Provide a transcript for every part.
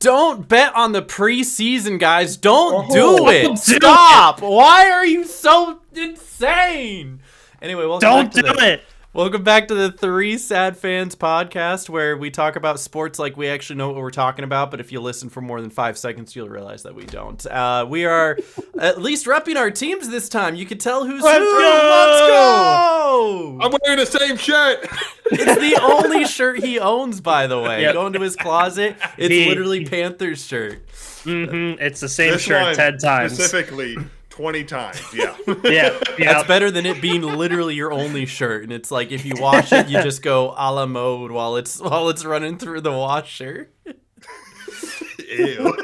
Don't bet on the preseason, guys. Don't do it. Don't do Stop. Why are you so insane? Anyway, welcome back to the Three Sad Fans podcast, where we talk about sports like we actually know what we're talking about, but if you listen for more than 5 seconds, you'll realize that we don't. We are at least repping our teams this time. You can tell who's who. Let's go! I'm wearing the same shirt. It's the only shirt he owns, by the way. Yep. Go into his closet. It's literally Panthers shirt. Mm-hmm. It's the same This shirt one 10 times. Specifically 20 times, yeah. Yeah. That's better than it being literally your only shirt. And it's like if you wash it, you just go a la mode while it's running through the washer. Ew.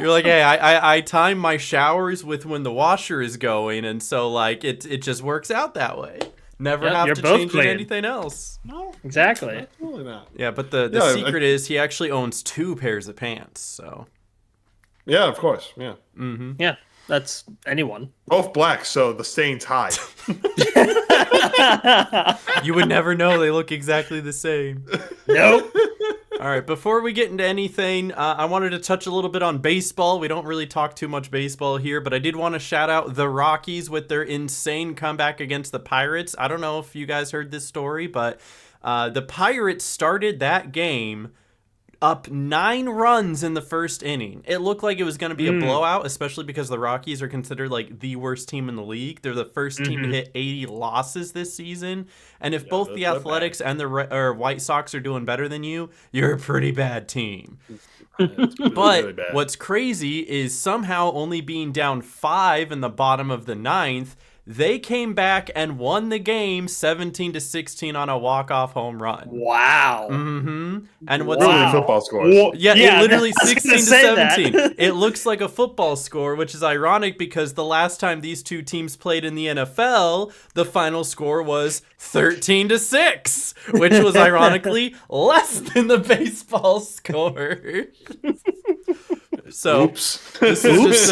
You're like, hey, I time my showers with when the washer is going, and so like it just works out that way. Never have you're to both change clean. anything else. No, Exactly. absolutely not. Yeah, but the secret is he actually owns 2 pairs of pants. So Yeah, of course, yeah. Yeah. That's anyone. Both black, so the stain's high. you would never know, they look exactly the same. Nope. All right, before we get into anything, I wanted to touch a little bit on baseball. We don't really talk too much baseball here, but I did want to shout out the Rockies with their insane comeback against the Pirates. I don't know if you guys heard this story, but the Pirates started that game up 9 runs in the first inning. It looked like it was going to be a blowout, especially because the Rockies are considered like the worst team in the league. They're the first team to hit 80 losses this season. And if both the Athletics and the White Sox are doing better than you, you're a pretty bad team. But really bad. What's crazy is somehow only being down 5 in the bottom of the 9th, they came back and won the game 17-16 on a walk-off home run. Wow. Mm-hmm. And what's Really football scores. Yeah, Yeah, it literally I was gonna 16-17. It looks like a football score, which is ironic because the last time these two teams played in the NFL, the final score was 13-6, which was ironically less than the baseball score. So Oops. this is just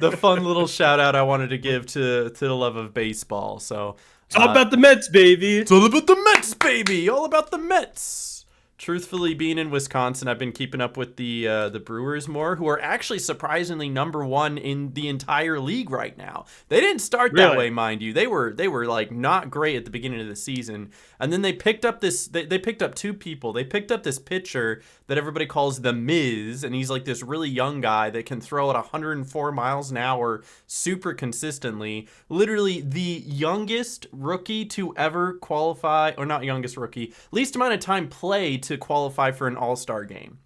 the fun little shout out I wanted to give to the love of baseball. So It's all about the Mets, baby. it's all about the Mets, baby. All about the Mets. Truthfully, being in Wisconsin, I've been keeping up with the Brewers more, who are actually surprisingly #1 in the entire league right now. They didn't start that Really? way, mind you. They were like not great at the beginning of the season, and then they picked up this. They picked up 2 people. They picked up this pitcher that everybody calls the Miz, and he's like this really young guy that can throw at 104 miles an hour super consistently. Literally the youngest rookie to ever qualify, or not youngest rookie, least amount of time played to qualify for an All-Star game.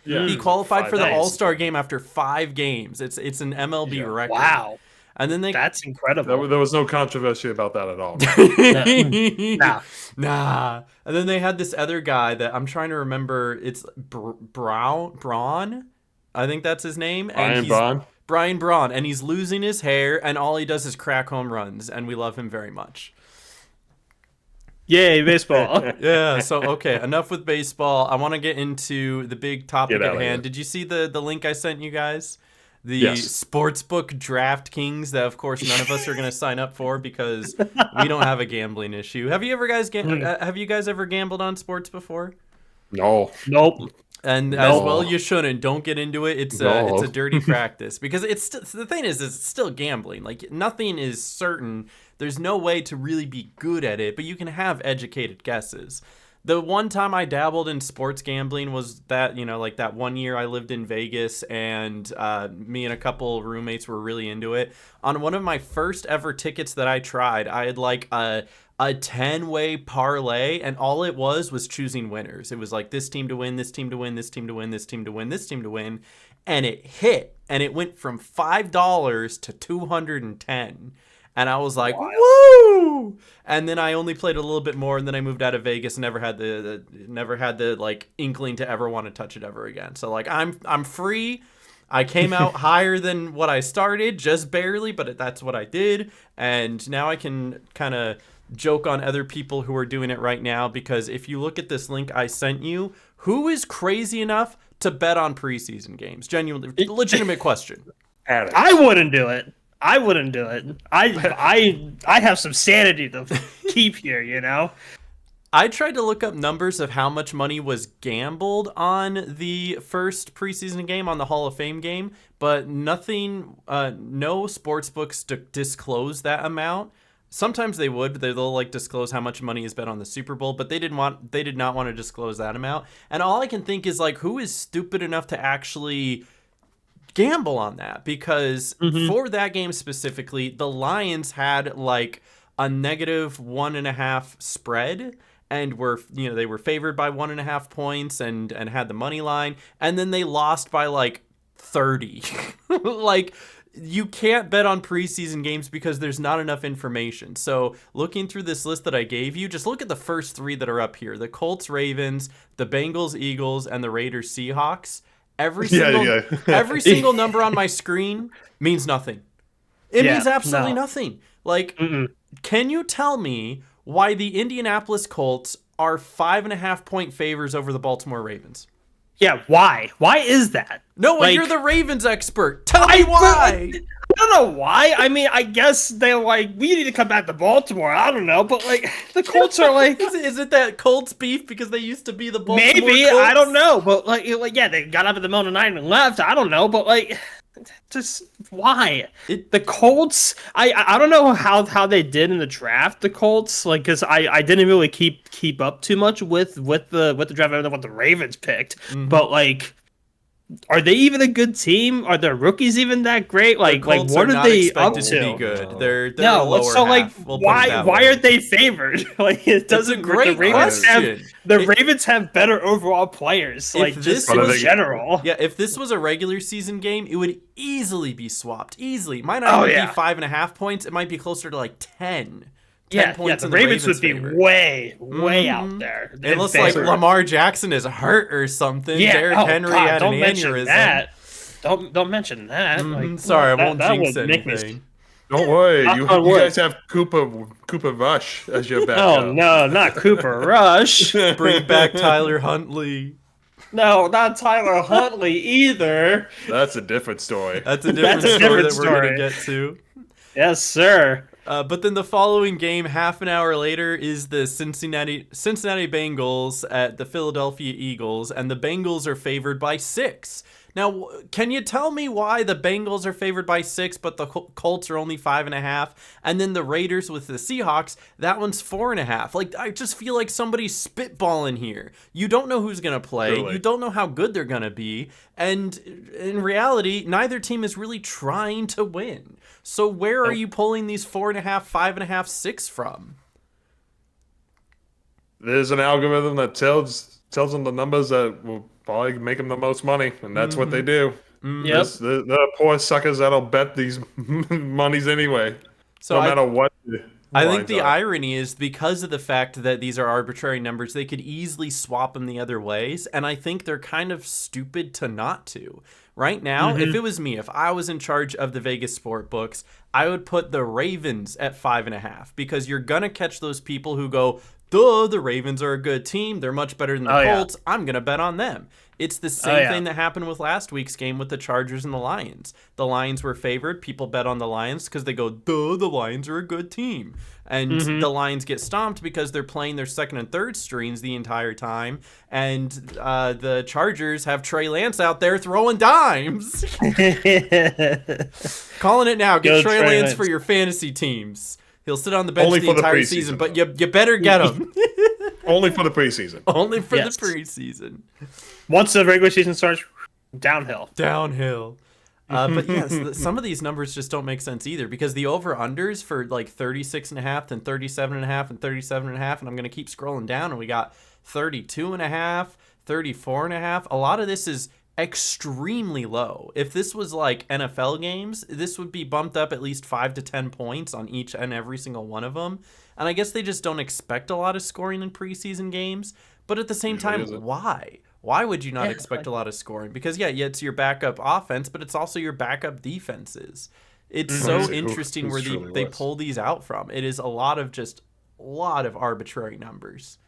Yeah. He qualified for the Nice. All-Star game after 5 games. It's an MLB Yeah. record. Wow. And then they That's incredible. There was no controversy about that at all. Nah. And then they had this other guy that I'm trying to remember. It's Braun. I think that's his name. And Brian Braun. And he's losing his hair, and all he does is crack home runs, and we love him very much. Yay, baseball. Yeah, so okay, enough with baseball. I want to get into the big topic Get at out of hand. here. Did you see the link I sent you guys? The Yes. sportsbook DraftKings that, of course, none of us are going to sign up for because we don't have a gambling issue. Have you guys ever gambled on sports before? No. Nope. And No. as well, you shouldn't. Don't get into it. It's No. a dirty practice because the thing is it's still gambling. Like nothing is certain. There's no way to really be good at it, but you can have educated guesses. The one time I dabbled in sports gambling was that, like that one year I lived in Vegas and me and a couple roommates were really into it. On one of my first ever tickets that I tried, I had like a 10-way parlay, and all it was choosing winners. It was like this team to win, this team to win, this team to win, this team to win, this team to win, and it hit, and it went from $5 to $210. And I was like, woo! And then I only played a little bit more, and then I moved out of Vegas and never had the like inkling to ever want to touch it ever again. So like I'm free. I came out higher than what I started, just barely, but that's what I did. And now I can kind of joke on other people who are doing it right now, because if you look at this link I sent you, who is crazy enough to bet on preseason games? Genuinely, legitimate question. I wouldn't do it. I have some sanity to keep here, I tried to look up numbers of how much money was gambled on the first preseason game, on the Hall of Fame game, but nothing, no sports books disclose that amount. Sometimes they would, but they'll like disclose how much money is bet on the Super Bowl, but they did not want to disclose that amount. And all I can think is like, who is stupid enough to actually gamble on that? Because for that game specifically, the Lions had like a -1.5 spread, and they were favored by 1.5 points and had the money line, and then they lost by like 30. Like, you can't bet on preseason games because there's not enough information. So looking through this list that I gave you, just look at the first 3 that are up here: the Colts Ravens, the Bengals Eagles, and the Raiders Seahawks. Every single number on my screen means nothing. It means absolutely nothing. Like, can you tell me why the Indianapolis Colts are 5.5 point favors over the Baltimore Ravens? Yeah, why? Why is that? No, like, you're the Ravens expert. Tell me why. I don't know why. I mean, I guess they're like, we need to come back to Baltimore. I don't know, but like, the Colts are like, is it that Colts beef because they used to be the Baltimore maybe Colts? I don't know, but like yeah, they got up in the middle of the night and left. I don't know, but like, just why the Colts? I don't know how they did in the draft. The Colts, like, because I didn't really keep up too much with the draft. I don't know what the Ravens picked, but like, are they even a good team? Are their rookies even that great? Like what are they up to? Be good. They're no. lower So like, half. We'll why aren't they favored? Like, it doesn't. It's a great question. Ravens have better overall players. Like, just in general. Yeah, if this was a regular season game, it would easily be swapped. Easily. It might not even be 5.5 points. It might be closer to like 10. 10 points the in Ravens would be favor. way out there. Unless like Lamar Jackson is hurt or something. Derrick Henry had an aneurysm. Don't mention that. Like, sorry, I won't jinx anything. Don't worry, you guys have Cooper Rush as your backup. Oh no, not Cooper Rush. Bring back Tyler Huntley. No, not Tyler Huntley either. That's a different story. That's a different story that we're going to get to. Yes, sir. But then the following game, half an hour later, is the Cincinnati Bengals at the Philadelphia Eagles, and the Bengals are favored by 6. Now, can you tell me why the Bengals are favored by 6, but the Colts are only 5.5? And then the Raiders with the Seahawks, that one's 4.5. Like, I just feel like somebody's spitballing here. You don't know who's going to play. Totally. You don't know how good they're going to be. And in reality, neither team is really trying to win. So where are you pulling these 4.5, 5.5, 6 from? There's an algorithm that tells them the numbers that will probably make them the most money, and that's what they do. Yep. The poor suckers that'll bet these monies anyway, so no matter what. I think the irony is because of the fact that these are arbitrary numbers, they could easily swap them the other ways, and I think they're kind of stupid to not to. Right now, if it was me, if I was in charge of the Vegas sport books, I would put the Ravens at 5.5 because you're going to catch those people who go, duh, the Ravens are a good team. They're much better than the Colts. Yeah. I'm going to bet on them. It's the same thing that happened with last week's game with the Chargers and the Lions. The Lions were favored. People bet on the Lions because they go, duh, the Lions are a good team. And the Lions get stomped because they're playing their second and third strings the entire time. And the Chargers have Trey Lance out there throwing dimes. Calling it now. Get Trey Lance for your fantasy teams. He'll sit on the bench the entire season, but you better get him. Only for the preseason. Only for the preseason. Once the regular season starts, downhill. But yes, some of these numbers just don't make sense either because the over-unders for like 36.5 and 37.5 and 37.5, and I'm going to keep scrolling down, and we got 32.5, 34.5. A lot of this is extremely low. If this was like NFL games, this would be bumped up at least 5 to 10 points on each and every single one of them. And I guess they just don't expect a lot of scoring in preseason games. But at the same time, why? Why would you not expect a lot of scoring? Because, it's your backup offense, but it's also your backup defenses. It's so interesting where they pull these out from. It is a lot of arbitrary numbers.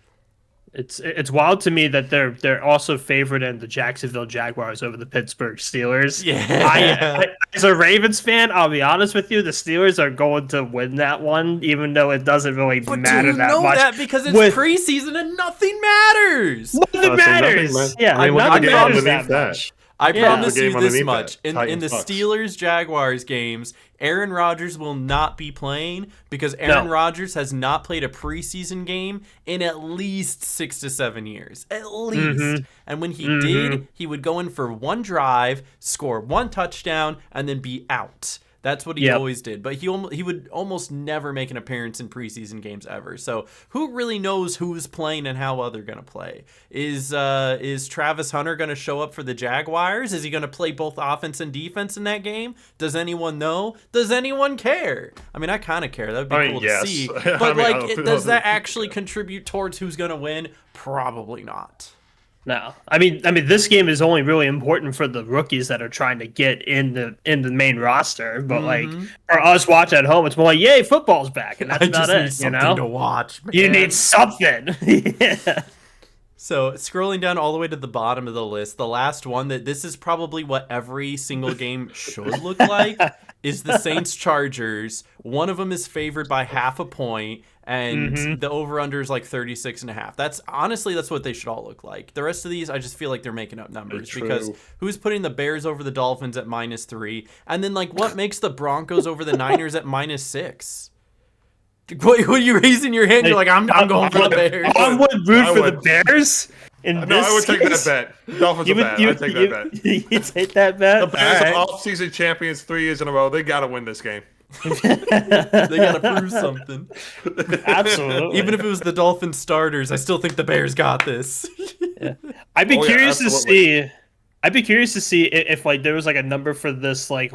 It's wild to me that they're also favored in the Jacksonville Jaguars over the Pittsburgh Steelers. Yeah. As a Ravens fan, I'll be honest with you, the Steelers are going to win that one, even though it doesn't really But matter do you that know much. that because it's preseason and nothing matters? Nothing matters. Yeah, I mean, look at nothing the game matters that underneath that. much. I Yeah. promise The game you this underneath much. that. In the Titans-Bucks. Steelers-Jaguars games, Aaron Rodgers will not be playing because Aaron Rodgers has not played a preseason game in at least 6 to 7 years. At least. And when he did, he would go in for one drive, score one touchdown, and then be out. That's what he always did. But he would almost never make an appearance in preseason games ever. So who really knows who's playing and how well they're going to play? Is Travis Hunter going to show up for the Jaguars? Is he going to play both offense and defense in that game? Does anyone know? Does anyone care? I mean, I kind of care. That would be cool to see. But does that actually contribute towards who's going to win? Probably not. No, I mean, this game is only really important for the rookies that are trying to get in the main roster. But like for us watching at home, it's more like, yay, football's back, and that's about it. Something to watch. Man. You need something. Yeah. So scrolling down all the way to the bottom of the list, the last one that this is probably what every single game should look like is the Saints Chargers. One of them is favored by half a point, and the over-under is like 36.5. That's what they should all look like. The rest of these, I just feel like they're making up numbers because who's putting the Bears over the Dolphins at -3, and then like what makes the Broncos over the Niners at -6? What are you raising your hand? You're like, I'm going for the Bears. I would root for the Bears. No, I would take that bet. Dolphins are bad. I'd take that bet. You take that bet? The Bears are off-season champions 3 years in a row. They got to win this game. They got to prove something. Absolutely. Even if it was the Dolphins starters, I still think the Bears got this. Yeah. I'd be curious to see if like there was like a number for this like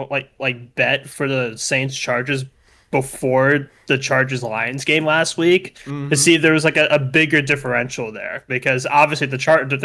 bet for the Saints Chargers before the Chargers Lions game last week to see if there was like a bigger differential there, because obviously the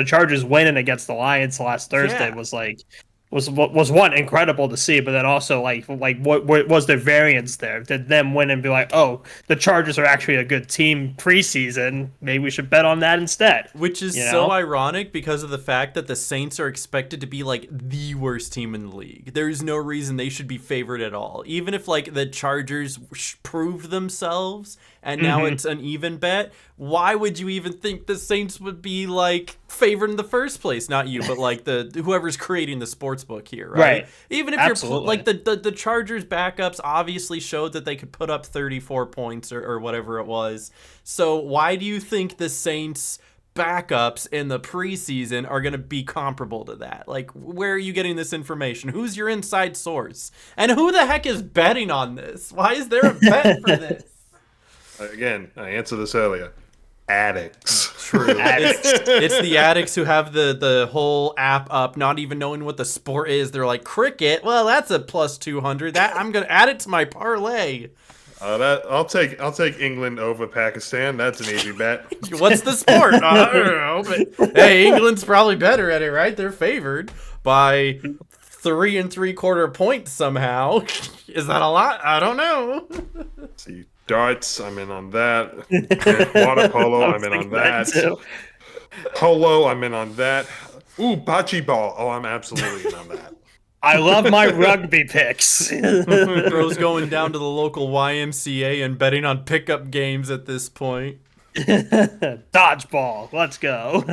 Chargers winning against the Lions last Thursday was one incredible to see, but then also like what was the variance there? Did them win and be like, oh, the Chargers are actually a good team preseason, maybe we should bet on that instead? Which is so ironic because of the fact that the Saints are expected to be like the worst team in the league. There is no reason they should be favored at all. Even if like the Chargers proved themselves and now it's an even bet, why would you even think the Saints would be like favored in the first place? Not you, but like whoever's creating the sports book here, right? Even if you're like the Chargers backups obviously showed that they could put up 34 points or whatever it was. So why do you think the Saints backups in the preseason are going to be comparable to that? Like, where are you getting this information? Who's your inside source? And who the heck is betting on this? Why is there a bet for this? Again, I answered this earlier. Addicts. True. It's the addicts who have the whole app up, not even knowing what the sport is. They're like, cricket? Well, that's a plus 200. That I'm going to add it to my parlay. I'll take England over Pakistan. That's an easy bet. What's the sport? I don't know. But, hey, England's probably better at it, right? They're favored by 3 3/4 points somehow. Is that a lot? I don't know. See, darts, I'm in on that. Water polo, I'm in on that. Polo, I'm in on that. Ooh, bocce ball. Oh, I'm absolutely in on that. I love my rugby picks. Bro's going down to the local YMCA and betting on pickup games at this point. Dodgeball, let's go.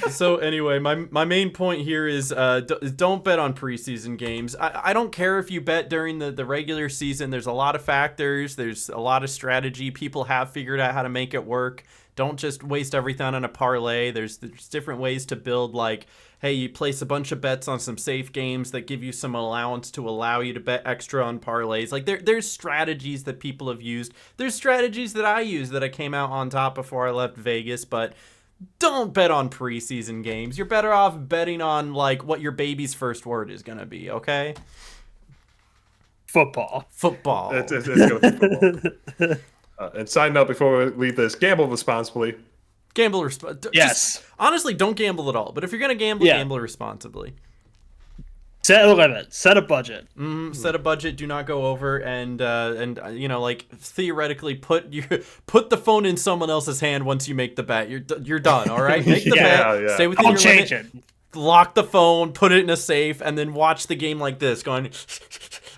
So anyway, my main point here is don't bet on preseason games. I don't care if you bet during the regular season. There's a lot of factors. There's a lot of strategy. People have figured out how to make it work. Don't just waste everything on a parlay. There's different ways to build, like, hey, you place a bunch of bets on some safe games that give you some allowance to allow you to bet extra on parlays. Like, there's strategies that people have used. There's strategies that I use that I came out on top before I left Vegas, but don't bet on preseason games. You're better off betting on, like, what your baby's first word is going to be, okay? Football. Let's go with football. And side note before we leave this, gamble responsibly. Gamble yes. Honestly, don't gamble at all. But if you're going to gamble, gamble responsibly. Set a limit. Set a budget. Set a budget. Do not go over, and like theoretically, put the phone in someone else's hand once you make the bet. You're done. All right, make the bet. Yeah. Stay within I'll your change limit. it. Lock the phone. Put it in a safe, and then watch the game like this. Going,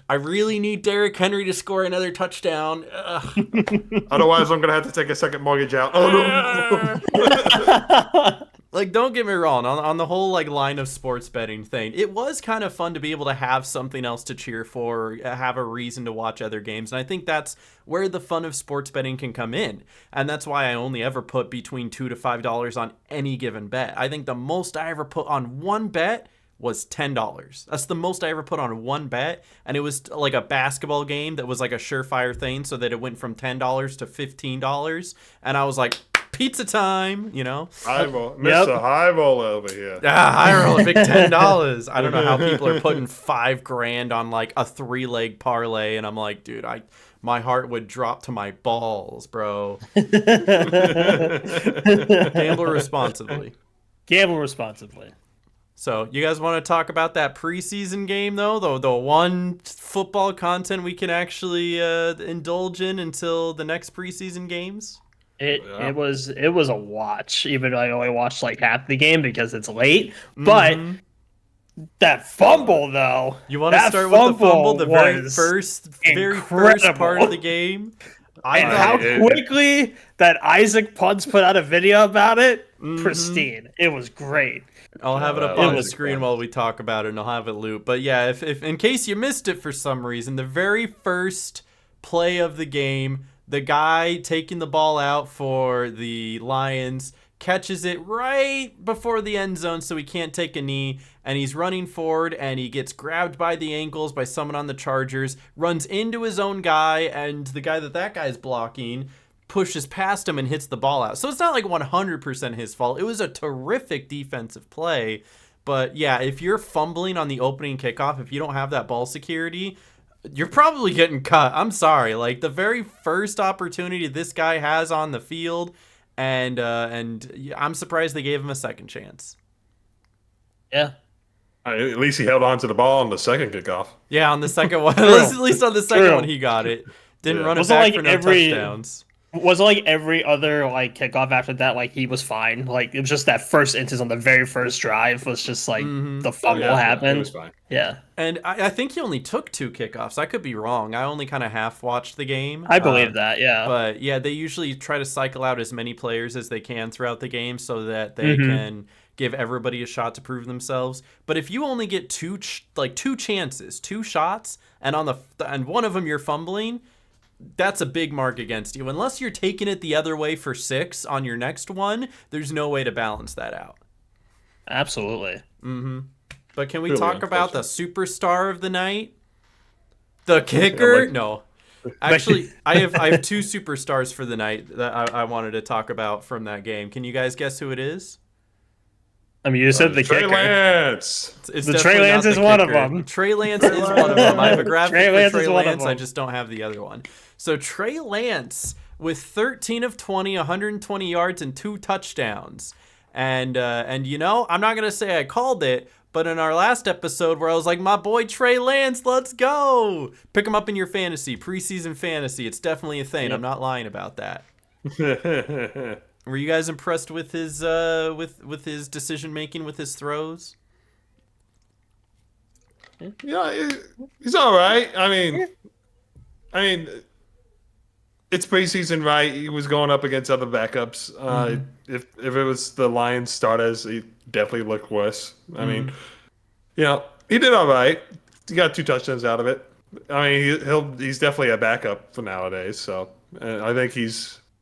I really need Derrick Henry to score another touchdown. Otherwise, I'm gonna have to take a second mortgage out. Oh no! Like, don't get me wrong, on the whole like line of sports betting thing, it was kind of fun to be able to have something else to cheer for, have a reason to watch other games, and I think that's where the fun of sports betting can come in, and that's why I only ever put between $2 to $5 on any given bet. I think the most I ever put on one bet was $10. That's the most I ever put on one bet, and it was like a basketball game that was like a surefire thing, so that it went from $10 to $15, and I was like, pizza time, Highball. Mr. Highball over here. I roll a big $10. I don't know how people are putting $5,000 on like a 3-leg parlay, and I'm like, dude, my heart would drop to my balls, bro. Gamble responsibly. Gamble responsibly. So, you guys want to talk about that preseason game, though? The one football content we can actually indulge in until the next preseason games? It was a watch, even though I only watched like half the game because it's late. But that fumble, though. You want to start with the fumble, the very first part of the game? How quickly that Isaac Punts put out a video about it, pristine. It was great. I'll have it up on the screen while we talk about it, and I'll have it loop. But yeah, if in case you missed it for some reason, the very first play of the game, the guy taking the ball out for the Lions catches it right before the end zone, so he can't take a knee, and he's running forward, and he gets grabbed by the ankles by someone on the Chargers, runs into his own guy, and the guy that guy's blocking pushes past him and hits the ball out. So it's not like 100% his fault. It was a terrific defensive play, but yeah, if you're fumbling on the opening kickoff, if you don't have that ball security, you're probably getting cut. I'm sorry. Like, the very first opportunity this guy has on the field, and I'm surprised they gave him a second chance. Yeah. At least he held on to the ball on the second kickoff. Yeah, on the second one. At least on the second one he got it. Didn't run it back for no touchdowns. Was it like every other like kickoff after that, like he was fine? Like it was just that first instance on the very first drive was just like the fumble happened. It was fine. Yeah. And I think he only took 2 kickoffs. I could be wrong. I only kind of half watched the game. I believe that, yeah. But yeah, they usually try to cycle out as many players as they can throughout the game so that they can give everybody a shot to prove themselves. But if you only get two chances, 2 shots, and one of them you're fumbling, that's a big mark against you. Unless you're taking it the other way for 6 on your next one, there's no way to balance that out. Absolutely. But can we talk about the superstar of the night? The kicker? No. Actually, I have 2 superstars for the night that I wanted to talk about from that game. Can you guys guess who it is? I mean, you said the Trey kicker. Lance. It's Trey Lance is one of them. Trey Lance is one of them. I have a graphic Trey for Trey Lance. Lance. I just don't have the other one. So Trey Lance with 13 of 20, 120 yards and 2 touchdowns. And I'm not going to say I called it, but in our last episode where I was like, my boy Trey Lance, let's go. Pick him up in your fantasy, preseason fantasy. It's definitely a thing. Yep. I'm not lying about that. Were you guys impressed with his with his decision making with his throws? Yeah, he's all right. I mean, it's preseason, right? He was going up against other backups. If it was the Lions starters, he definitely looked worse. I mean, he did all right. He got 2 touchdowns out of it. I mean, he's definitely a backup for nowadays. So I think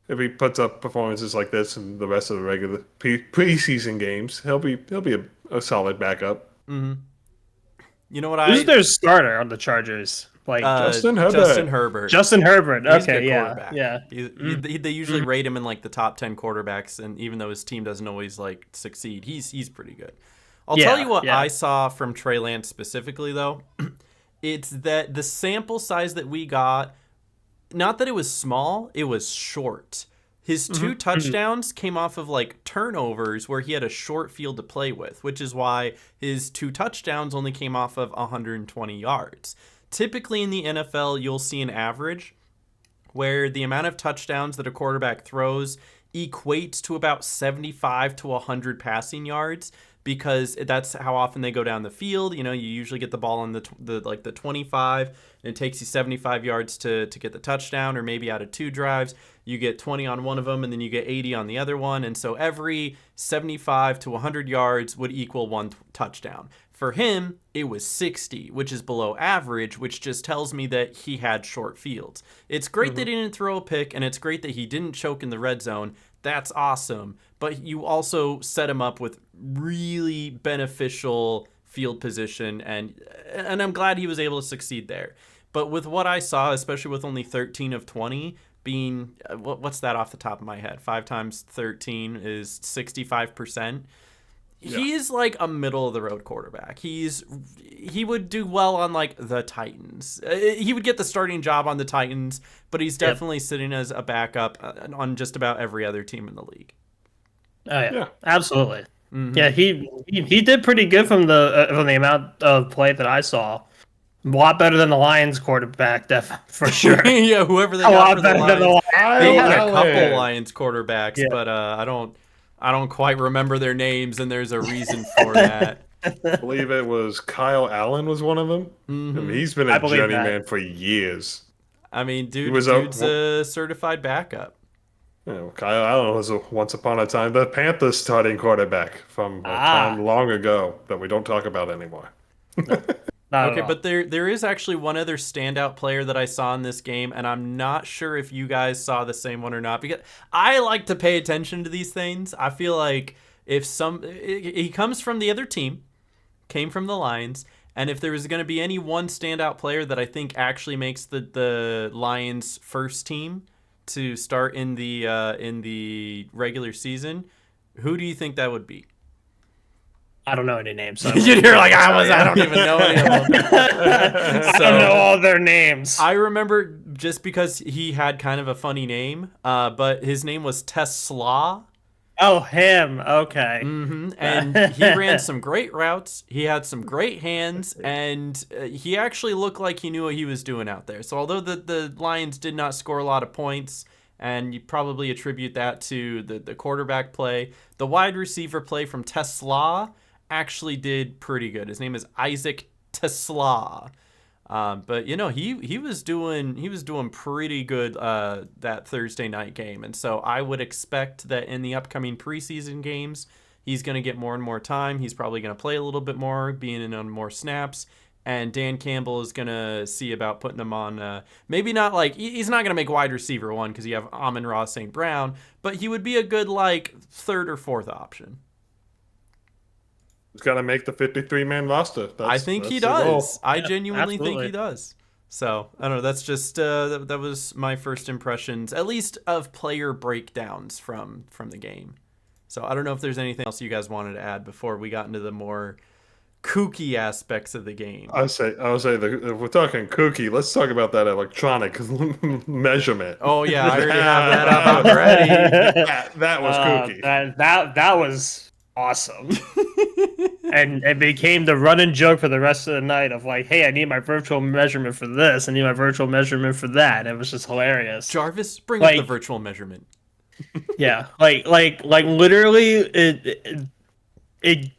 if he puts up performances like this in the rest of the regular preseason games, he'll be a solid backup. You know what? Who's their starter on the Chargers? Like Justin Herbert. Justin Herbert. He's Okay, yeah. They usually rate him in like the top 10 quarterbacks, and even though his team doesn't always like succeed, he's pretty good. I'll tell you what I saw from Trey Lance specifically, though. It's that the sample size that we got, not that it was small, it was short. His two touchdowns came off of like turnovers where he had a short field to play with, which is why his 2 touchdowns only came off of 120 yards. Typically in the NFL, you'll see an average where the amount of touchdowns that a quarterback throws equates to about 75 to 100 passing yards, because that's how often they go down the field. You know, you usually get the ball on the 25, and it takes you 75 yards to get the touchdown, or maybe out of 2 drives, you get 20 on one of them, and then you get 80 on the other one. And so every 75 to 100 yards would equal 1 touchdown. For him, it was 60, which is below average, which just tells me that he had short fields. It's great that he didn't throw a pick, and it's great that he didn't choke in the red zone. That's awesome. But you also set him up with really beneficial field position, and I'm glad he was able to succeed there. But with what I saw, especially with only 13 of 20 being, what's that off the top of my head? 5 times 13 is 65%. Yeah. He's like a middle of the road quarterback. He would do well on like the Titans. He would get the starting job on the Titans, but he's definitely sitting as a backup on just about every other team in the league. Oh yeah. Absolutely. Mm-hmm. Yeah, he did pretty good from the amount of play that I saw. A lot better than the Lions quarterback, for sure. Yeah, whoever they got for the Lions. They had a couple Lions quarterbacks, but I don't quite remember their names, and there's a reason for that. I believe it was Kyle Allen was one of them. Mm-hmm. I mean, he's been a journeyman for years. I mean, dude's a certified backup. You know, Kyle Allen was once upon a time the Panthers starting quarterback from a time long ago that we don't talk about anymore. Okay, but there is actually one other standout player that I saw in this game, and I'm not sure if you guys saw the same one or not, because I like to pay attention to these things. I feel like if he comes from the other team, came from the Lions, and if there was going to be any one standout player that I think actually makes the Lions first team to start in the regular season, who do you think that would be? I don't know any names. So You're like, I don't even know any of them. I don't know all their names. I remember just because he had kind of a funny name, but his name was Tesla. Oh, him. Okay. Mm-hmm. And he ran some great routes. He had some great hands, and he actually looked like he knew what he was doing out there. So although the Lions did not score a lot of points, and you probably attribute that to the quarterback play, the wide receiver play from Tesla actually did pretty good. His name is Isaac Tesla. But you know, he was doing pretty good that Thursday night game. And so I would expect that in the upcoming preseason games, he's going to get more and more time. He's probably going to play a little bit more, being in on more snaps. And Dan Campbell is going to see about putting him on, maybe not like, he's not going to make wide receiver 1 because you have Amon-Ra St. Brown, but he would be a good like 3rd or 4th option. He's got to make the 53-man roster. I think he does. I genuinely think he does. So, I don't know. That's just, that was my first impressions, at least of player breakdowns from the game. So, I don't know if there's anything else you guys wanted to add before we got into the more kooky aspects of the game. I would say if we're talking kooky, let's talk about that electronic measurement. Oh yeah, I already have that up already. That was kooky. That was awesome. And it became the running joke for the rest of the night of like, hey, I need my virtual measurement for this. I need my virtual measurement for that. It was just hilarious. Jarvis, bring up the virtual measurement. Yeah, like literally, it.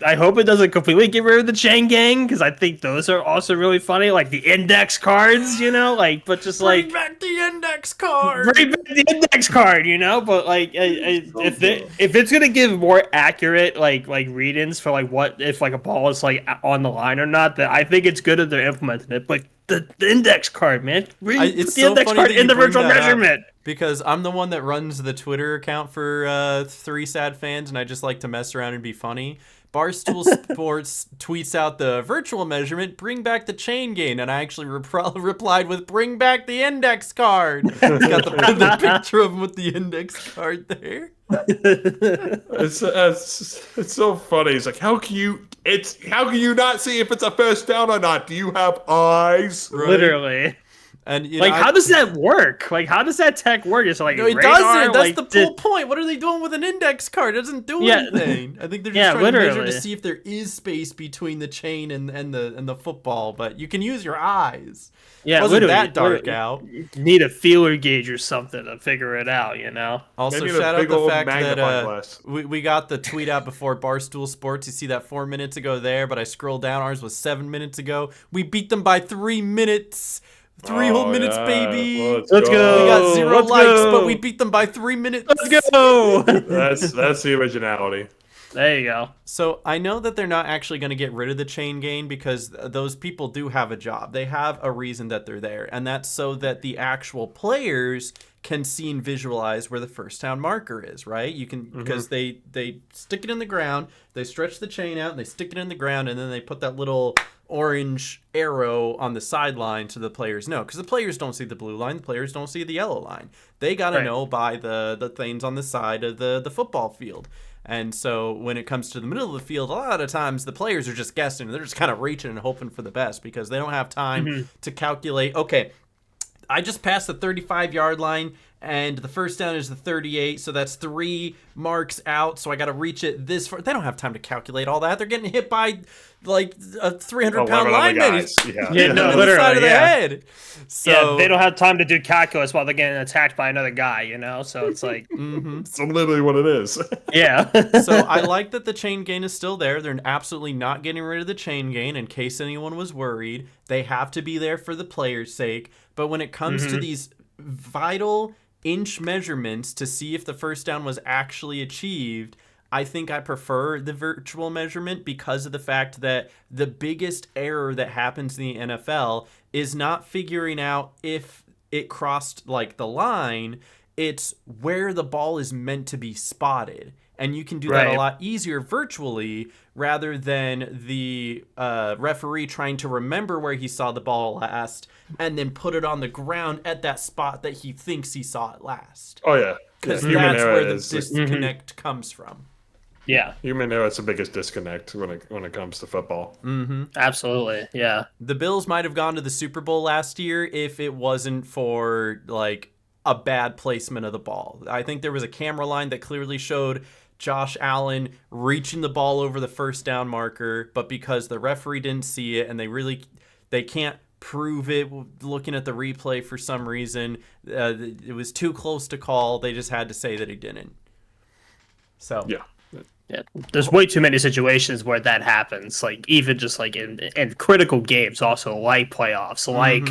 I hope it doesn't completely get rid of the chain gang, because I think those are also really funny, like the index cards, you know, like, but just bring back the index card. Bring back the index card, you know, but like, if it's gonna give more accurate like read-ins for like what if like a ball is like on the line or not, that I think it's good that they're implementing it, but the index card, man, it's the index card in the virtual measurement. Because I'm the one that runs the Twitter account for 3 Sad Fans, and I just like to mess around and be funny. Barstool Sports tweets out the virtual measurement, bring back the chain gain, and I actually replied with, bring back the index card. It's got the picture of him with the index card there. It's so funny. It's like, how can you not see if it's a first down or not? Do you have eyes? Right? Literally. And like, how does that work? Like, how does that tech work? It's like no, it radar? doesn't. That's like, the whole point. What are they doing with an index card? It doesn't do anything. I think they're just trying to measure to see if there is space between the chain and the football. But you can use your eyes. Yeah, it wasn't that dark out. You need a feeler gauge or something to figure it out, you know? Also, shout out the fact that we got the tweet out before Barstool Sports. You see that 4 minutes ago there, but I scrolled down. Ours was 7 minutes ago. We beat them by 3 minutes. 3 whole minutes, baby. Let's go. We got 0 likes, but we beat them by 3 minutes. Let's go. That's the originality. There you go. So I know that they're not actually going to get rid of the chain gain because those people do have a job. They have a reason that they're there, and that's so that the actual players can see and visualize where the first down marker is, right? You can because they stick it in the ground, they stretch the chain out, and they stick it in the ground, and then they put that little orange arrow on the sideline so the players know, because the players don't see the blue line, the players don't see the yellow line. They got to know by the things on the side of the football field. And so when it comes to the middle of the field, a lot of times the players are just guessing. They're just kind of reaching and hoping for the best because they don't have time to calculate, okay, I just passed the 35-yard line and the first down is the 38, so that's 3 marks out, so I got to reach it this far. They don't have time to calculate all that. They're getting hit by like a 300-pound lineman. Literally, side of the head. So they don't have time to do calculus while they're getting attacked by another guy, you know? So it's like... It's literally what it is. Yeah. So I like that the chain gain is still there. They're absolutely not getting rid of the chain gain in case anyone was worried. They have to be there for the players' sake. But when it comes to these vital inch measurements to see if the first down was actually achieved, I think I prefer the virtual measurement because of the fact that the biggest error that happens in the NFL is not figuring out if it crossed like the line. It's where the ball is meant to be spotted. And you can do that a lot easier virtually rather than the referee trying to remember where he saw the ball last and then put it on the ground at that spot that he thinks he saw it last. Oh, yeah. Because that's where the disconnect comes from. Yeah. Human error is the biggest disconnect when it comes to football. Absolutely, yeah. The Bills might have gone to the Super Bowl last year if it wasn't for, like, a bad placement of the ball. I think there was a camera line that clearly showed Josh Allen reaching the ball over the first down marker, but because the referee didn't see it and they can't prove it looking at the replay for some reason, it was too close to call. They just had to say that he didn't. So yeah, there's way too many situations where that happens. Like even just like in critical games, also like playoffs, like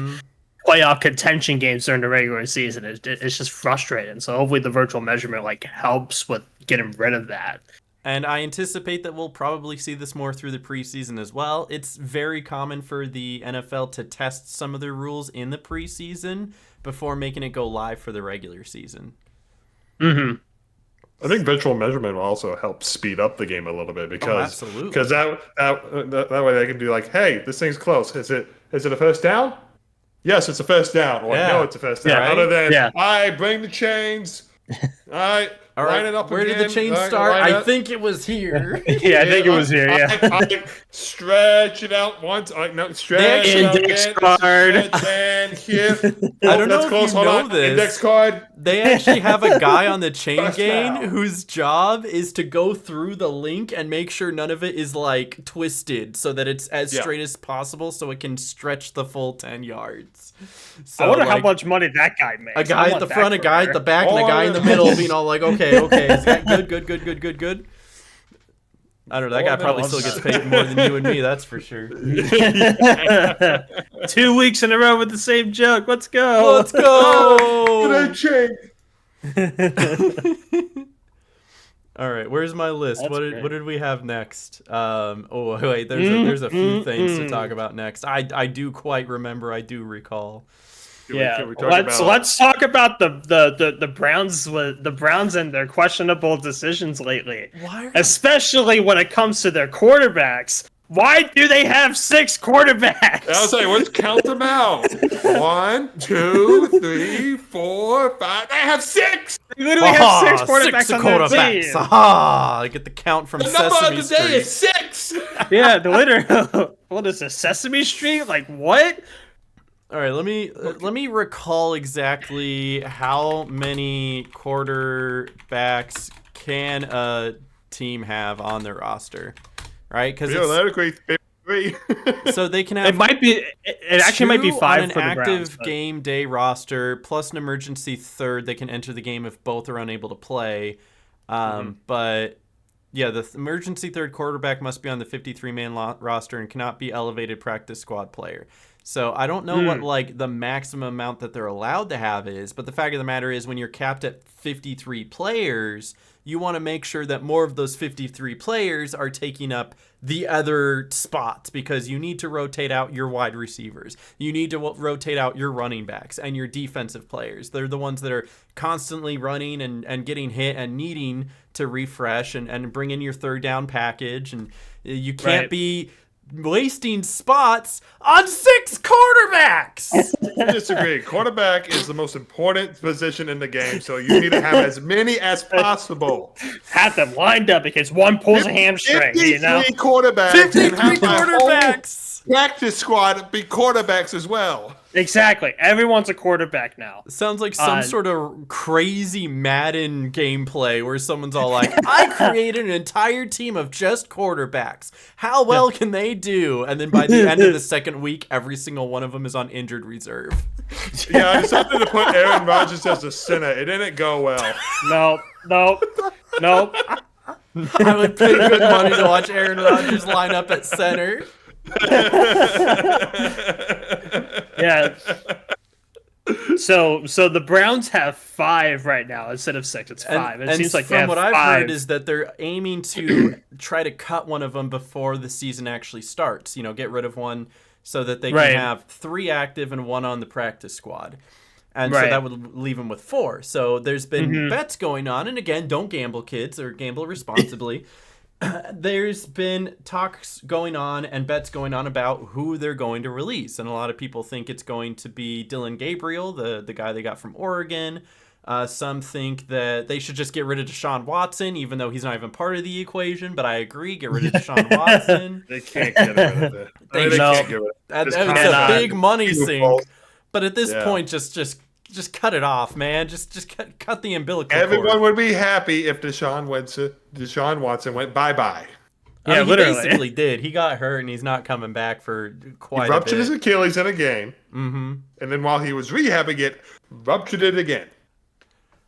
playoff contention games during the regular season. It's just frustrating. So hopefully the virtual measurement like helps with getting rid of that. And I anticipate that we'll probably see this more through the preseason as well. It's very common for the NFL to test some of their rules in the preseason before making it go live for the regular season. I think virtual measurement will also help speed up the game a little bit because that way they can be like, hey, this thing's close. Is it a first down? Yes, it's a first down. Or no, it's a first down. Right? Other than, all right, bring the chains. All right, line it up where again. Did the chain start? I think it was here. I think it was here, yeah. Stretch it out once. Stretch it out index card. And here. I don't know that's if close. you Hold know on. this. Index card. They actually have a guy on the chain First gain down. whose job is to go through the link and make sure none of it is like twisted so that it's as straight as possible so it can stretch the full 10 yards. So, I wonder how much money that guy makes. A guy at the front, a guy at the back, and a guy in the middle being all like, okay, is that good? I don't know, that guy probably still gets paid more than you and me, that's for sure. 2 weeks in a row with the same joke. Let's go. Let's go. All right, where's my list? What did we have next? Wait, there's a few things to talk about next. I do quite remember. I do recall. Let's talk about the Browns and their questionable decisions lately. Especially when it comes to their quarterbacks. Why do they have 6 quarterbacks? I was like, let's count them out. 1, 2, 3, 4, 5. They have 6. They literally have 6 quarterbacks on their team. I get the count from Sesame Street. The number of the day is 6. Yeah, the literal. What is this, Sesame Street? Like what? All right, let me recall exactly how many quarterbacks can a team have on their roster, right? Because Theoretically, 53. so they can It have might be. It actually might be two 5 on an for the Browns. active But game day roster plus an emergency third. They can enter the game if both are unable to play. But yeah, the emergency third quarterback must be on the 53-man roster and cannot be elevated practice squad player. So I don't know what like the maximum amount that they're allowed to have is, but the fact of the matter is when you're capped at 53 players, you want to make sure that more of those 53 players are taking up the other spots because you need to rotate out your wide receivers. You need to rotate out your running backs and your defensive players. They're the ones that are constantly running and getting hit and needing to refresh and bring in your third down package. And you can't be wasting spots on 6 quarterbacks. I disagree. Quarterback is the most important position in the game, so you need to have as many as possible. have them lined up because one pulls a hamstring. 53 You know, quarterbacks. 53 and have my whole quarterbacks. practice squad be quarterbacks as well. exactly. Everyone's a quarterback now. Sounds like some sort of crazy Madden gameplay where someone's all like, I created an entire team of just quarterbacks. How well can they do? And then by the end of the second week, every single one of them is on injured reserve. Yeah, I decided to put Aaron Rodgers as a center. It didn't go well. No. I would pay good money to watch Aaron Rodgers line up at center. Yeah. So the Browns have 5 right now instead of 6. It's 5. It seems like they from have what I've 5. heard is that they're aiming to try to cut one of them before the season actually starts. You know, get rid of one so that they can have 3 active and 1 on the practice squad. And so that would leave them with 4. So there's been bets going on. And again, don't gamble, kids, or gamble responsibly. There's been talks going on and bets going on about who they're going to release. And a lot of people think it's going to be Dylan Gabriel, the guy they got from Oregon. Some think that they should just get rid of Deshaun Watson, even though he's not even part of the equation. But I agree, get rid of Deshaun Watson. They can't get rid of it. They can't get rid of it. It's a big money sink. But at this point, just cut it off, man. Just cut the umbilical Everyone cord. would be happy if Deshaun Watson went bye-bye. Yeah, he literally. basically did. He got hurt, and he's not coming back for quite He ruptured a his bit. Achilles in a game. And then while he was rehabbing it, ruptured it again.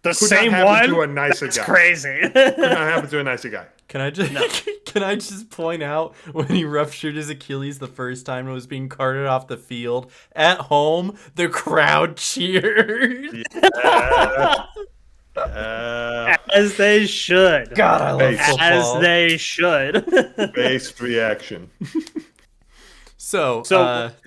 The Could same not happen one? to a nicer That's guy. crazy. Could not happen to a nicer guy. Can I just point out when he ruptured his Achilles the first time and was being carted off the field at home, the crowd cheered. As they should. God, I love football. As they should. Based reaction. So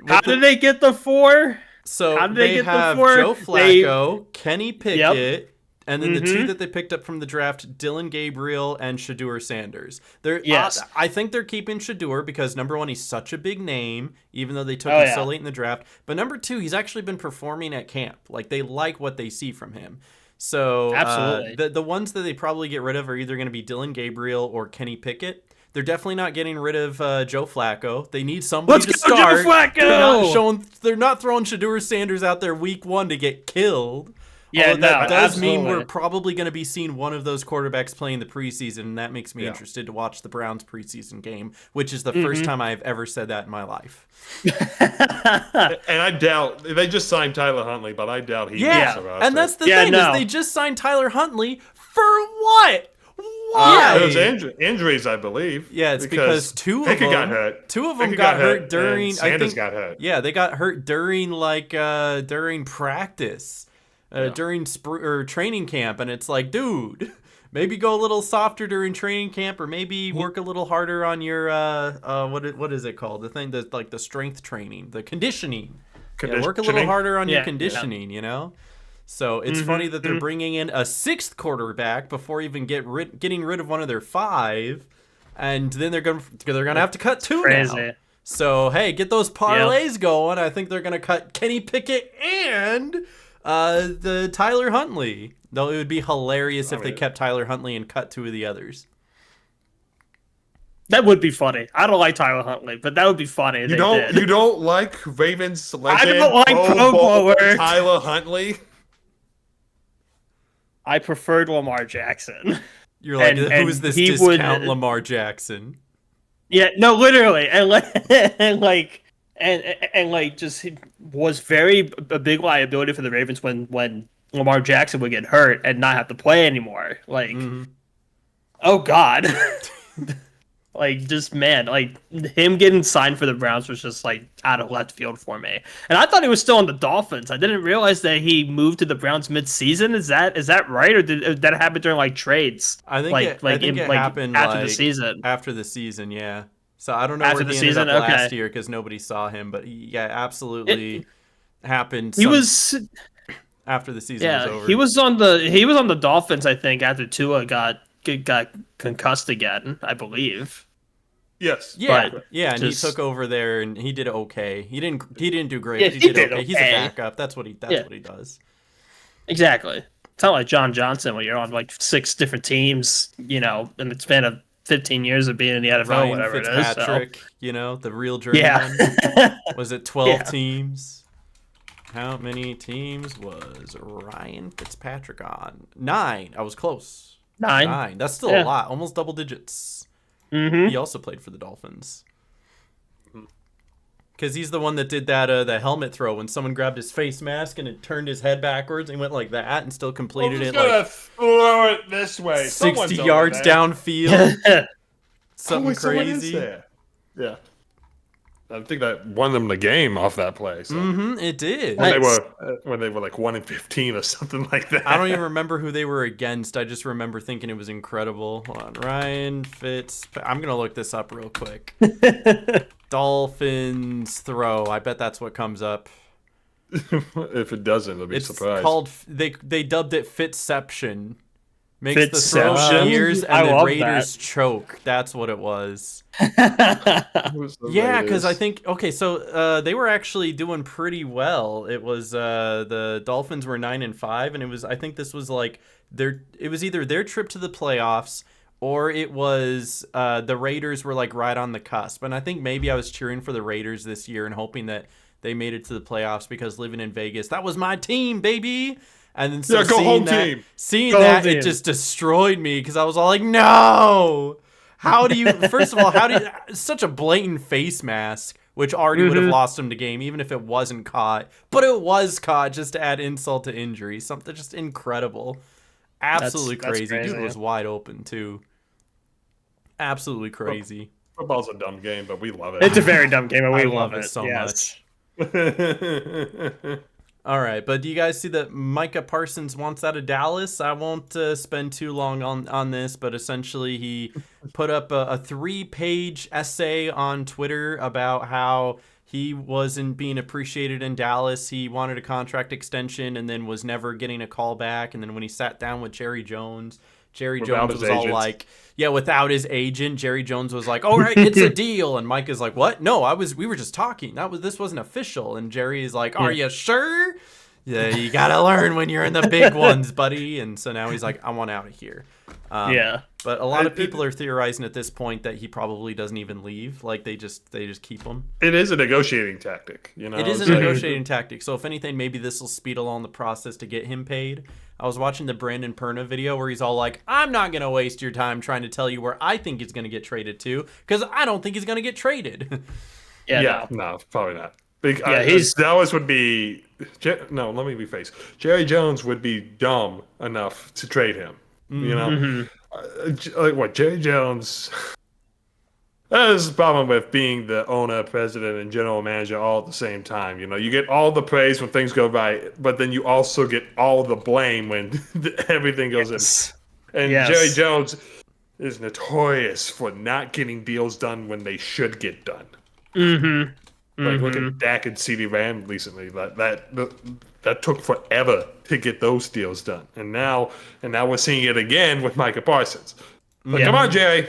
how did they get the 4? So how did they get the have 4? Joe Flacco, Kenny Pickett, and then the 2 Mm-hmm. that they picked up from the draft, Dylan Gabriel and Shedeur Sanders. Yes. I think they're keeping Shedeur because, number 1, he's such a big name, even though they took him so late in the draft. But number 2, he's actually been performing at camp. Like, they like what they see from him. So Absolutely. The ones that they probably get rid of are either going to be Dylan Gabriel or Kenny Pickett. They're definitely not getting rid of Joe Flacco. They need somebody to start. Joe Flacco! They're not throwing Shedeur Sanders out there week 1 to get killed. Yeah, Although that does mean absolutely. we're probably going to be seeing one of those quarterbacks playing the preseason, and that makes me interested to watch the Browns preseason game, which is the first time I've ever said that in my life. And I doubt they just signed Tyler Huntley, but I doubt he makes the roster. And that's the thing is they just signed Tyler Huntley for what? Why? It was injuries, I believe. Yeah, it's because 2 of Pickett them got hurt. 2 of them Pickett got hurt during. and Sanders I think, got hurt. Yeah, they got hurt during during practice, during training camp, and it's like, dude, maybe go a little softer during training camp, or maybe work a little harder on your what is it called? The thing that's like the strength training, the conditioning. Yeah, work a little harder on your conditioning, you know. So it's funny that they're bringing in a 6th quarterback before even getting rid of one of their 5, and then they're gonna have to cut 2 now. So hey, get those parlays going. I think they're gonna cut Kenny Pickett and the Tyler Huntley. Though it would be hilarious if they kept Tyler Huntley and cut 2 of the others. That would be funny. I don't like Tyler Huntley, but that would be funny. If You they don't did. you don't like Ravens legend? I don't like Pro Bowler Bowler. Tyler Huntley. I preferred Lamar Jackson. You're like, And who's this he discount would- Lamar Jackson? Yeah, no, literally, and just he was a big liability for the Ravens when Lamar Jackson would get hurt and not have to play anymore. Like, oh God. Like, just, man, like, him getting signed for the Browns was just, like, out of left field for me. And I thought he was still on the Dolphins. I didn't realize that he moved to the Browns mid-season. Is that right? Or did that happen during, like, trades? I think it happened after the season. After the season, yeah. So I don't know After where the he ended season? up Okay. last year because nobody saw him. But yeah, absolutely happened. He was... After the season was over. he was on the Dolphins, I think, after Tua got concussed again, I believe. Yes. Yeah, But and just- he took over there and he did okay. He didn't do great. Yeah, but he he did did okay. He's a okay. backup. That's what he does. Exactly. It's not like John Johnson when you're on like 6 different teams, in the span of 15 years of being in the NFL, Ryan whatever it is. Fitzpatrick, the real journeyman. Yeah. Was it 12 Yeah. teams? How many teams was Ryan Fitzpatrick on? 9. I was close. 9. That's still a Yeah. lot. Almost double digits. Mm-hmm. He also played for the Dolphins. Because he's the one that did that the helmet throw when someone grabbed his face mask and it turned his head backwards and he went like that and still completed it like throw it this way. 60 yards downfield. Something crazy. Yeah. I think that won them the game off that play. So. It did. When they were like 1-15 or something like that. I don't even remember who they were against. I just remember thinking it was incredible. Hold on. Ryan Fitz. I'm going to look this up real quick. Dolphins throw. I bet that's what comes up. If it doesn't, I'll be It's surprised. called, they dubbed it Fitzception. Makes the throw Fitception? years I and the love Raiders choke. That's what it was. Who's the Yeah, because I Raiders? think so they were actually doing pretty well. It was the Dolphins were 9-5, and I think this was like it was either their trip to the playoffs or it was the Raiders were like right on the cusp. And I think maybe I was cheering for the Raiders this year and hoping that they made it to the playoffs because living in Vegas, that was my team, baby. And then so go home team. Seeing Go that, home it team. just destroyed me because I was all like, no. How do you? First of all, such a blatant face mask, which already would have lost him the game, even if it wasn't caught. But it was caught just to add insult to injury. Something just incredible, absolutely That's crazy. crazy. Dude was wide open too. Absolutely crazy. Football's a dumb game, but we love it. It's a very dumb game, and we I love love it so yes. much. All right, but do you guys see that Micah Parsons wants out of Dallas? I won't spend too long on this, but essentially he put up a 3-page essay on Twitter about how he wasn't being appreciated in Dallas. He wanted a contract extension and then was never getting a call back. And then when he sat down with Jerry Jones Without his was all agent. like, yeah, without his agent, Jerry Jones was like, all right, it's a deal. And Mike is like, what? No, we were just talking. This wasn't official. And Jerry is like, are you sure? Yeah, you got to learn when you're in the big ones, buddy. And so now he's like, I want out of here. Yeah. But a lot of people are theorizing at this point that he probably doesn't even leave. Like they just keep him. It is a negotiating tactic, you know. It is a It's like- negotiating tactic. So if anything, maybe this will speed along the process to get him paid. I was watching the Brandon Perna video where he's all like, I'm not going to waste your time trying to tell you where I think he's going to get traded to because I don't think he's going to get traded. Yeah. No, probably not. Dallas would be. No, let me rephrase. Jerry Jones would be dumb enough to trade him. You know, like what Jerry Jones. That is the problem with being the owner, president, and general manager all at the same time. You know, you get all the praise when things go right, but then you also get all the blame when everything goes in. And Jerry Jones is notorious for not getting deals done when they should get done. Like look at Dak and CeeDee Lamb recently. That took forever to get those deals done, and now we're seeing it again with Micah Parsons. Like, come on, Jerry.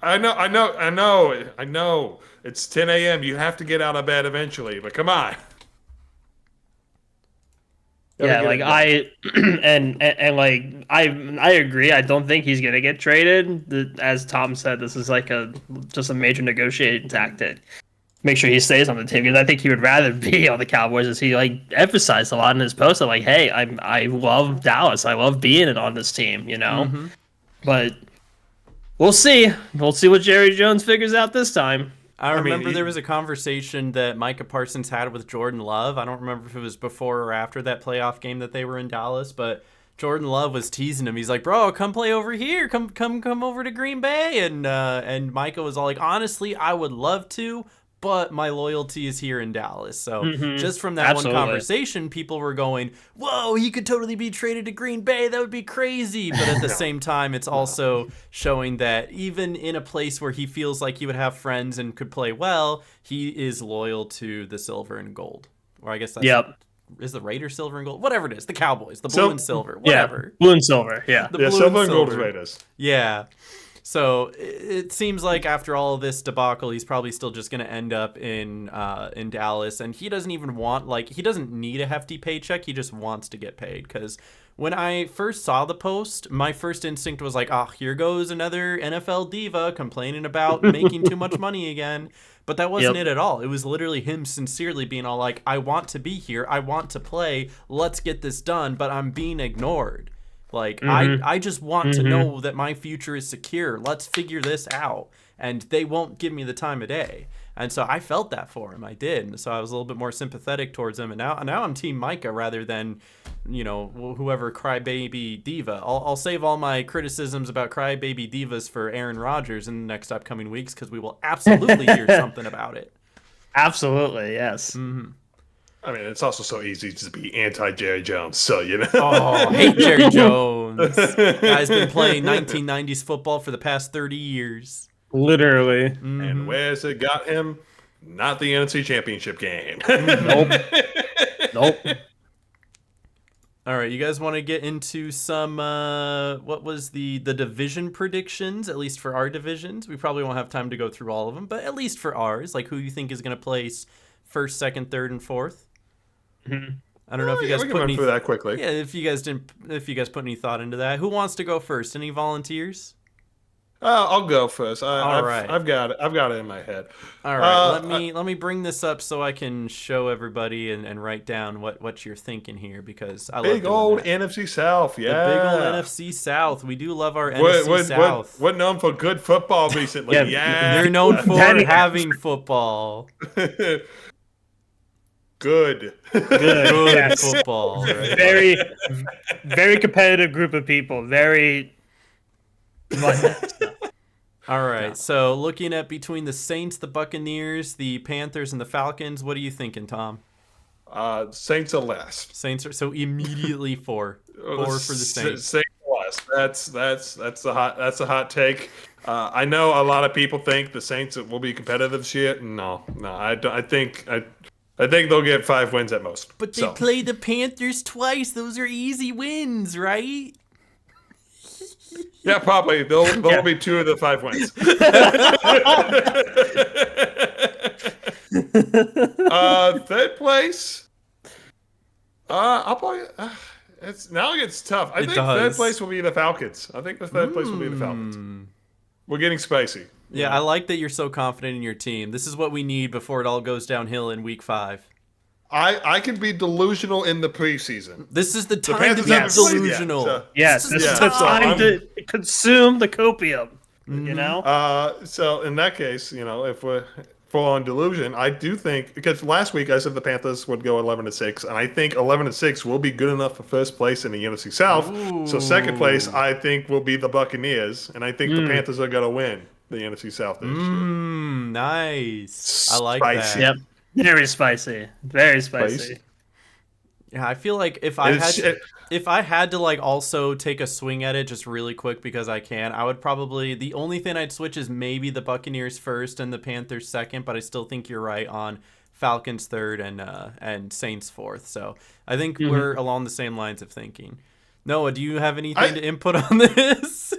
I know. It's 10 a.m. You have to get out of bed eventually, but come on. Yeah, like and like I agree. I don't think he's gonna get traded. As Tom said, this is like just a major negotiating tactic. Make sure he stays on the team because I think he would rather be on the Cowboys, as he like emphasized a lot in his post. Like, hey, I love Dallas. I love being on this team. Mm-hmm. But we'll see. We'll see what Jerry Jones figures out this time. I remember there was a conversation that Micah Parsons had with Jordan Love. I don't remember if it was before or after that playoff game that they were in Dallas, but Jordan Love was teasing him. He's like, "Bro, come play over here. Come over to Green Bay." And Micah was all like, "Honestly, I would love to, but my loyalty is here in Dallas." So just from that one conversation, people were going, "Whoa, he could totally be traded to Green Bay. That would be crazy." But at the same time, it's also showing that even in a place where he feels like he would have friends and could play well, he is loyal to the silver and gold. Or I guess that's is the Raiders silver and gold? Whatever it is, the Cowboys, the blue and silver, whatever. Yeah, blue and silver, yeah. The blue silver and gold is Raiders. Yeah. So it seems like after all of this debacle, he's probably still just going to end up in Dallas, and he doesn't even he doesn't need a hefty paycheck. He just wants to get paid. Because when I first saw the post, my first instinct was like, "Oh, here goes another NFL diva complaining about making too much money again." But that wasn't it at all. It was literally him sincerely being all like, "I want to be here. I want to play. Let's get this done, but I'm being ignored. Like, I just want to know that my future is secure. Let's figure this out. And they won't give me the time of day." And so I felt that for him. I did. And so I was a little bit more sympathetic towards him. And now I'm Team Micah rather than, whoever crybaby diva. I'll save all my criticisms about crybaby divas for Aaron Rodgers in the next upcoming weeks, because we will absolutely hear something about it. Absolutely, yes. Mm-hmm. I mean, it's also so easy to be anti-Jerry Jones, so, Oh, hate Jerry Jones. Guy's been playing 1990s football for the past 30 years. Literally. And where's it got him? Not the NFC Championship game. Nope. All right, you guys want to get into some, what was the division predictions, at least for our divisions? We probably won't have time to go through all of them, but at least for ours, like who you think is going to place first, second, third, and fourth? I don't know if you guys put any through that quickly. Yeah, if you guys put any thought into that. Who wants to go first? Any volunteers? I'll go first. All right. I've got it in my head. All right, let me bring this up so I can show everybody and write down what you're thinking here, because I love big old NFC South, yeah. The big old NFC South. We do love our NFC South. We're known for good football recently. Yeah. You're known for having football. Good yes. Football. Right? Very, very competitive group of people. Very. All right. So looking at between the Saints, the Buccaneers, the Panthers, and the Falcons, what are you thinking, Tom? Saints are last. Saints are so immediately four for the Saints. Saints are last. That's a hot take. I know a lot of people think the Saints will be competitive this year. No, I think they'll get 5 wins at most. But they play the Panthers twice. Those are easy wins, right? Yeah, probably. There'll be 2 of the 5 wins. Third place. I'll probably. It gets tough. I think third place will be the Falcons. We're getting spicy. Yeah, I like that you're so confident in your team. This is what we need before it all goes downhill in week 5. I can be delusional in the preseason. This is the time to be delusional. This is the time to consume the copium. So in that case, if we're full on delusion, I do think, because last week I said the Panthers would go 11-6, and I think 11-6 will be good enough for first place in the NFC South. Ooh. So second place, I think, will be the Buccaneers, and I think the Panthers are going to win the NFC South this year. Nice. I like Spicy. that. Yep. Very spicy. Very spicy. Yeah, I feel like if I had to like also take a swing at it just really quick, because I can, I would probably, the only thing I'd switch is maybe the Buccaneers first and the Panthers second, but I still think you're right on Falcons third and Saints fourth. So I think we're along the same lines of thinking. Noah, do you have anything to input on this?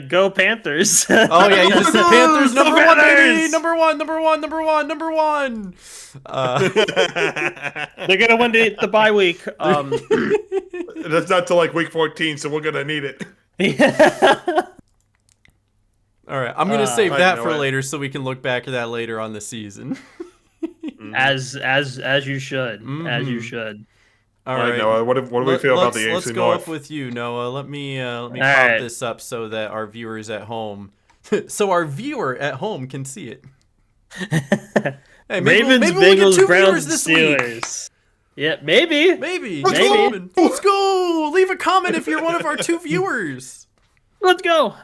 Go Panthers. Oh yeah, you just said Panthers number Go one, Panthers! baby, number one. They're gonna win the bye week. That's not till like week 14, so we're gonna need it. Yeah. All right, I'm gonna save I that know for it. later, so we can look back at that later on the season. As you should. As you should. All All right, right, Noah, what do we feel about the AFC let's go North? up with you, Noah. Let me pop right. this up so that our viewers at home, so our viewer at home can see it. Hey, Ravens, maybe we'll get Bengals, 2 Browns, viewers this week. Steelers. Yeah, maybe. Maybe. Maybe. Let's go. Leave a comment if you're one of our 2 viewers. Let's go.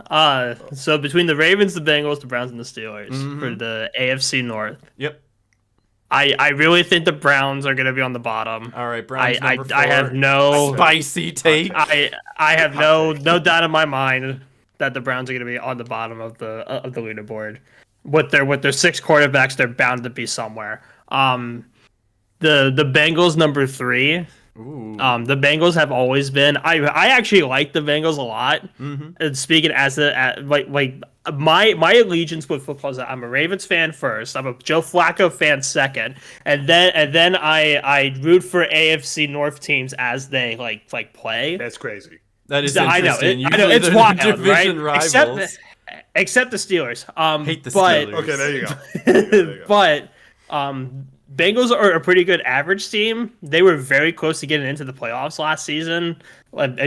So between the Ravens, the Bengals, the Browns, and the Steelers for the AFC North. Yep. I really think the Browns are going to be on the bottom. All right, Browns number 4. I have no spicy take. I have no doubt in my mind that the Browns are going to be on the bottom of the leaderboard. With their 6 quarterbacks, they're bound to be somewhere. The Bengals number 3. Ooh. The Bengals have always been. I actually like the Bengals a lot. And speaking as my allegiance with football is that I'm a Ravens fan first. I'm a Joe Flacco fan second, and then I root for AFC North teams as they like play. That's crazy. That is I know. interesting. I know Usually it's they're wild, division right? rivals. Except the Steelers. Hate the but, Steelers. Okay, there you go. There you go. But Bengals are a pretty good average team. They were very close to getting into the playoffs last season.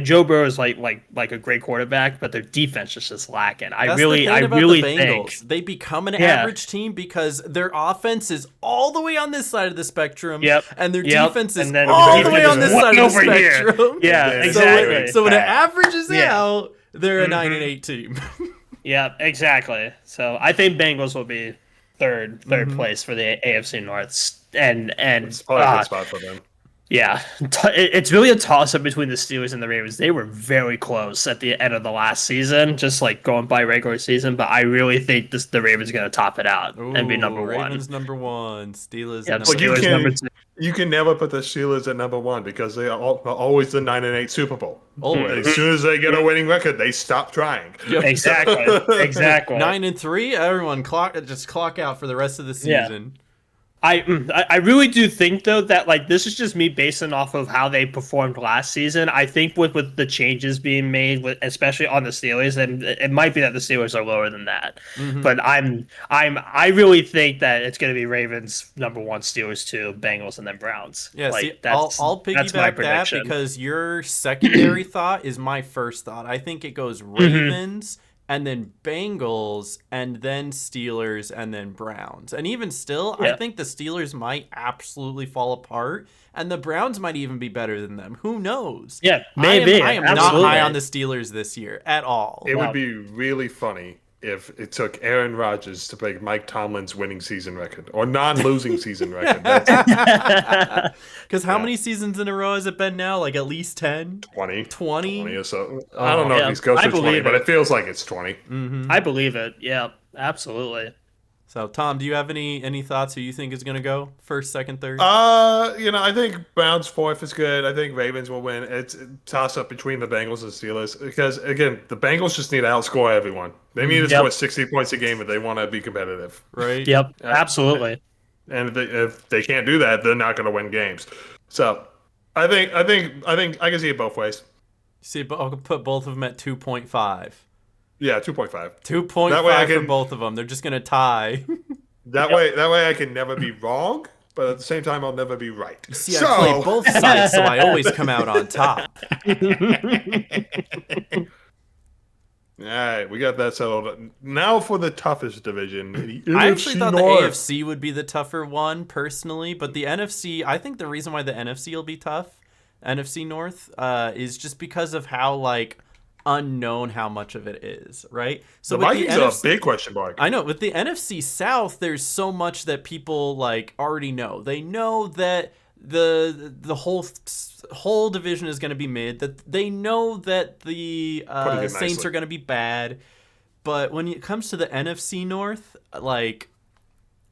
Joe Burrow is like a great quarterback, but their defense is just lacking. That's I really the think they become an average team because their offense is all the way on this side of the spectrum, and their defense is all the way on this side of the spectrum. Yeah, exactly. So when it averages out, they're a 9-8 team. Yeah, exactly. So I think Bengals will be third place for the AFC North, and It's probably a good spot for them. yeah, it's really a toss up between the Steelers and the Ravens. They were very close at the end of the last season, just like going by regular season. But I really think the Ravens are going to top it out and be number one. Ravens number 1, Steelers. Yeah, number Steelers two. number 2. You can never put the Steelers at number 1 because they are always the 9-8 Super Bowl. Always. As soon as they get a winning record, they stop trying. Exactly. 9-3. Everyone clock out for the rest of the season. I really do think though that like this is just me basing off of how they performed last season. I think with the changes being made, especially on the Steelers, and it might be that the Steelers are lower than that. But I really think that it's going to be Ravens number 1, Steelers 2, Bengals, and then Browns. Yeah, like, see, that's, I'll that's my piggyback that prediction. because your secondary thought is my first thought. I think it goes Ravens and then Bengals and then Steelers and then Browns. And even still, I think the Steelers might absolutely fall apart and the Browns might even be better than them. Who knows? Yeah, maybe. I am not high on the Steelers this year at all. It would be really funny if it took Aaron Rodgers to break Mike Tomlin's winning season record or non-losing season record. Because how many seasons in a row has it been now? Like at least 10? 20. 20 or so. I don't know if he's close to 20, but it feels like it's 20. I believe it. Yeah, absolutely. So, Tom, do you have any thoughts who you think is going to go first, second, third? I think Browns 4th is good. I think Ravens will win. It's a toss-up between the Bengals and Steelers because, again, the Bengals just need to outscore everyone. They need to score 60 points a game if they want to be competitive. Right? Yep, absolutely. And if they can't do that, they're not going to win games. So, I think I can see it both ways. See, I'll put both of them at 2.5. Yeah, 2.5. 2.5 for both of them. They're just gonna tie. That way I can never be wrong, but at the same time I'll never be right. See, I play both sides, so I always come out on top. All right, we got that settled. Now for the toughest division. The I actually NFC thought North. the AFC would be the tougher one, personally, but the NFC, I think the reason why the NFC will be tough, NFC North, is just because of how, like, unknown how much of it is, right? So the Vikings are a big question mark. I know. With the NFC South, there's so much that people, like, already know. They know that the whole division is going to be mid. That they know that the Saints are going to be bad. But when it comes to the NFC North, like,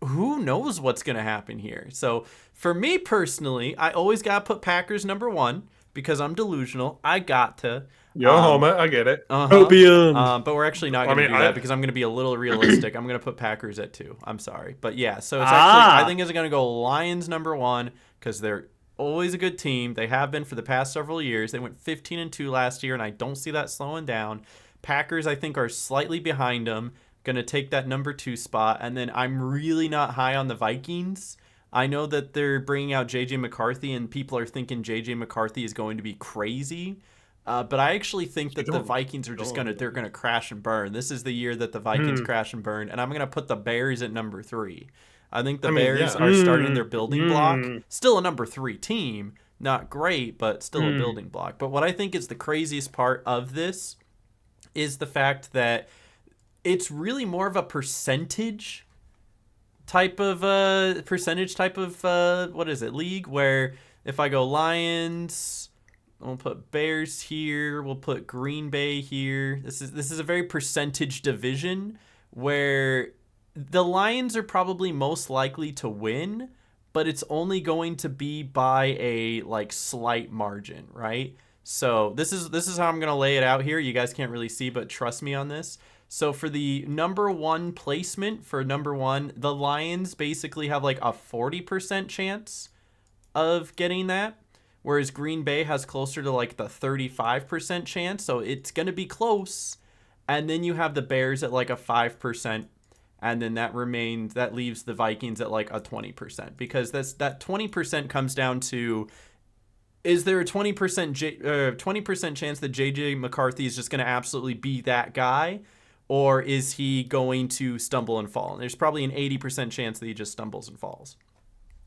who knows what's going to happen here? So for me personally, I always got to put Packers number 1 because I'm delusional. I got to. Yo, Homer, I get it. Opium. But we're actually not going to do that because I'm going to be a little realistic. I'm going to put Packers at 2. I'm sorry. But yeah, so it's actually, I think it's going to go Lions number 1 because they're always a good team. They have been for the past several years. They went 15-2 last year, and I don't see that slowing down. Packers, I think, are slightly behind them, going to take that number 2 spot. And then I'm really not high on the Vikings. I know that they're bringing out J.J. McCarthy, and people are thinking J.J. McCarthy is going to be crazy. But I actually think that the Vikings are just they're gonna crash and burn. This is the year that the Vikings crash and burn, and I'm gonna put the Bears at number 3. I think the Bears are starting their building block. Still a number 3 team, not great, but still a building block. But what I think is the craziest part of this is the fact that it's really more of a percentage type of what is it, league, where if I go Lions, we'll put Bears here, we'll put Green Bay here. This is a very percentage division where the Lions are probably most likely to win, but it's only going to be by a slight margin, right? So this is how I'm going to lay it out here. You guys can't really see, but trust me on this. So for the number 1 placement for number 1, the Lions basically have a 40% chance of getting that, whereas Green Bay has closer to the 35% chance. So it's going to be close. And then you have the Bears at a 5%. And then that leaves the Vikings at a 20%, because that 20% comes down to, is there a 20% chance that J.J. McCarthy is just going to absolutely be that guy, or is he going to stumble and fall? And there's probably an 80% chance that he just stumbles and falls.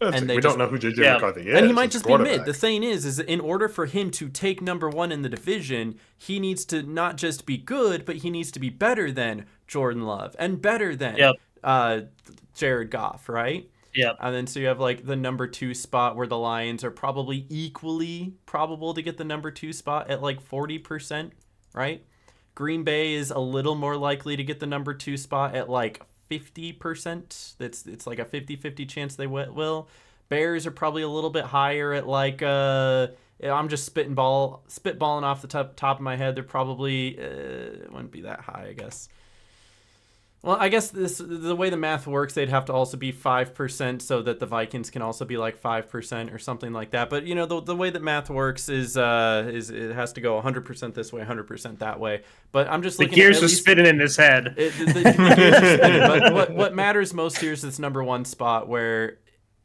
And we don't know who J.J. McCarthy is. And he might just be mid. The thing is in order for him to take number 1 in the division, he needs to not just be good, but he needs to be better than Jordan Love and better than Jared Goff, right? Yeah. And then so you have the number 2 spot where the Lions are probably equally probable to get the number 2 spot at 40%, right? Green Bay is a little more likely to get the number 2 spot at 50%. It's like a 50-50 chance they will. Bears are probably a little bit higher at I'm just spitballing off the top of my head. They're probably it wouldn't be that high, I guess. Well, I guess the way the math works, they'd have to also be 5% so that the Vikings can also be 5% or something like that. But the way that math works is it has to go 100% this way, 100% that way. But I'm just looking the gears are spinning in his head. The gears are spinning. But what matters most here is this number 1 spot where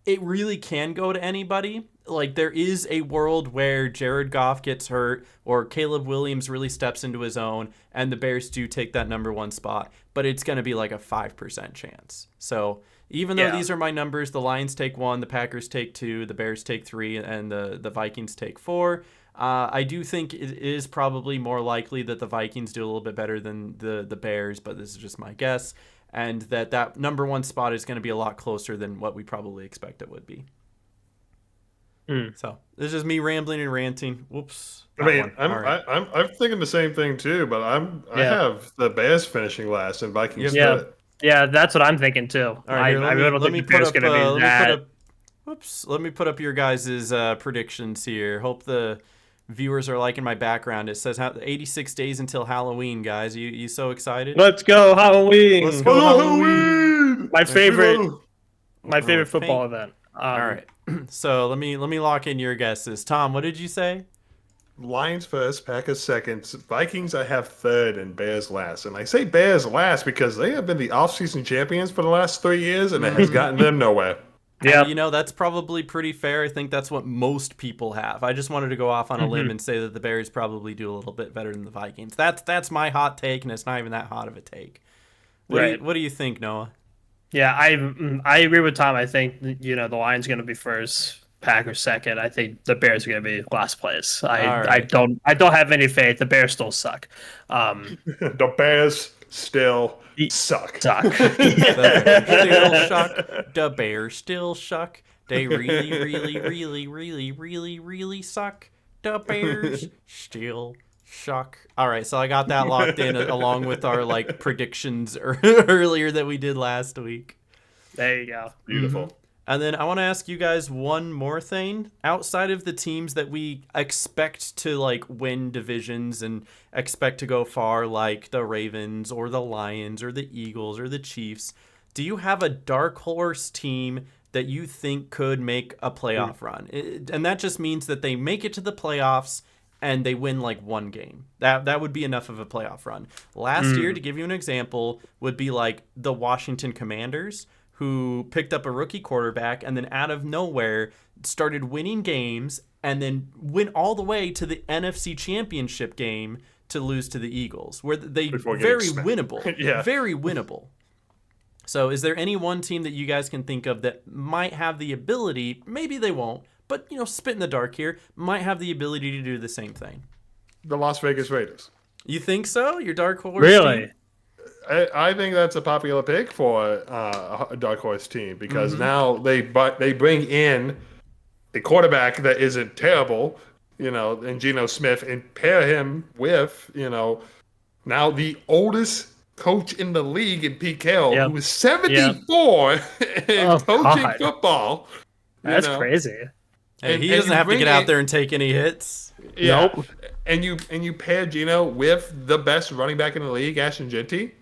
it really can go to anybody. There is a world where Jared Goff gets hurt or Caleb Williams really steps into his own and the Bears do take that number 1 spot, but it's going to be a 5% chance. So even though these are my numbers, the Lions take 1, the Packers take 2, the Bears take 3, and the Vikings take 4. I do think it is probably more likely that the Vikings do a little bit better than the Bears, but this is just my guess. And that number 1 spot is going to be a lot closer than what we probably expect it would be. So this is just me rambling and ranting. Whoops. I'm thinking the same thing too, but I have the Bears finishing last and Vikings third. Yeah, that's what I'm thinking too. All right, let me put up your guys' predictions here. Hope the viewers are liking my background. It says 86 days until Halloween, guys. You so excited? Let's go Halloween! Let's go Halloween! My favorite football event. All right. So let me lock in your guesses. Tom, what did you say? Lions first, Packers second, Vikings I have third, and Bears last. And I say Bears last because they have been the offseason champions for the last 3 years, and it has gotten them nowhere. Yeah, that's probably pretty fair. I think that's what most people have. I just wanted to go off on a limb and say that the Bears probably do a little bit better than the Vikings. That's my hot take, and it's not even that hot of a take. What do you think, Noah? Yeah, I agree with Tom. I think the Lions going to be first, Packers second. I think the Bears are going to be last place. I don't have any faith. The Bears still suck. The Bears still suck. The Bears still suck. They really, really, really, really, really, really suck. The Bears still suck. All right, so I got that locked in along with our predictions earlier that we did last week. There you go. Beautiful. And then I want to ask you guys one more thing. Outside of the teams that we expect to like win divisions and expect to go far, like the Ravens or the Lions or the Eagles or the Chiefs, do you have a dark horse team that you think could make a playoff run? And that just means that they make it to the playoffs and they win like one game. That would be enough of a playoff run. Last year, to give you an example, would be like the Washington Commanders, who picked up a rookie quarterback and then out of nowhere started winning games and then went all the way to the NFC Championship game to lose to the Eagles, where they very winnable. Very winnable. So is there any one team that you guys can think of that might have the ability, maybe they won't, but spit in the dark here, might have the ability to do the same thing? The Las Vegas Raiders. You think so? Your dark horse Really? team? I think that's a popular pick for a dark horse team because now they bring in a quarterback that isn't terrible, and Geno Smith, and pair him with, now the oldest coach in the league in Pete Carroll, who is 74 and coaching football. That's crazy. Hey, he doesn't have to get out there and take any hits. Yeah. Nope. And you pair Geno with the best running back in the league, Ashton Jeanty.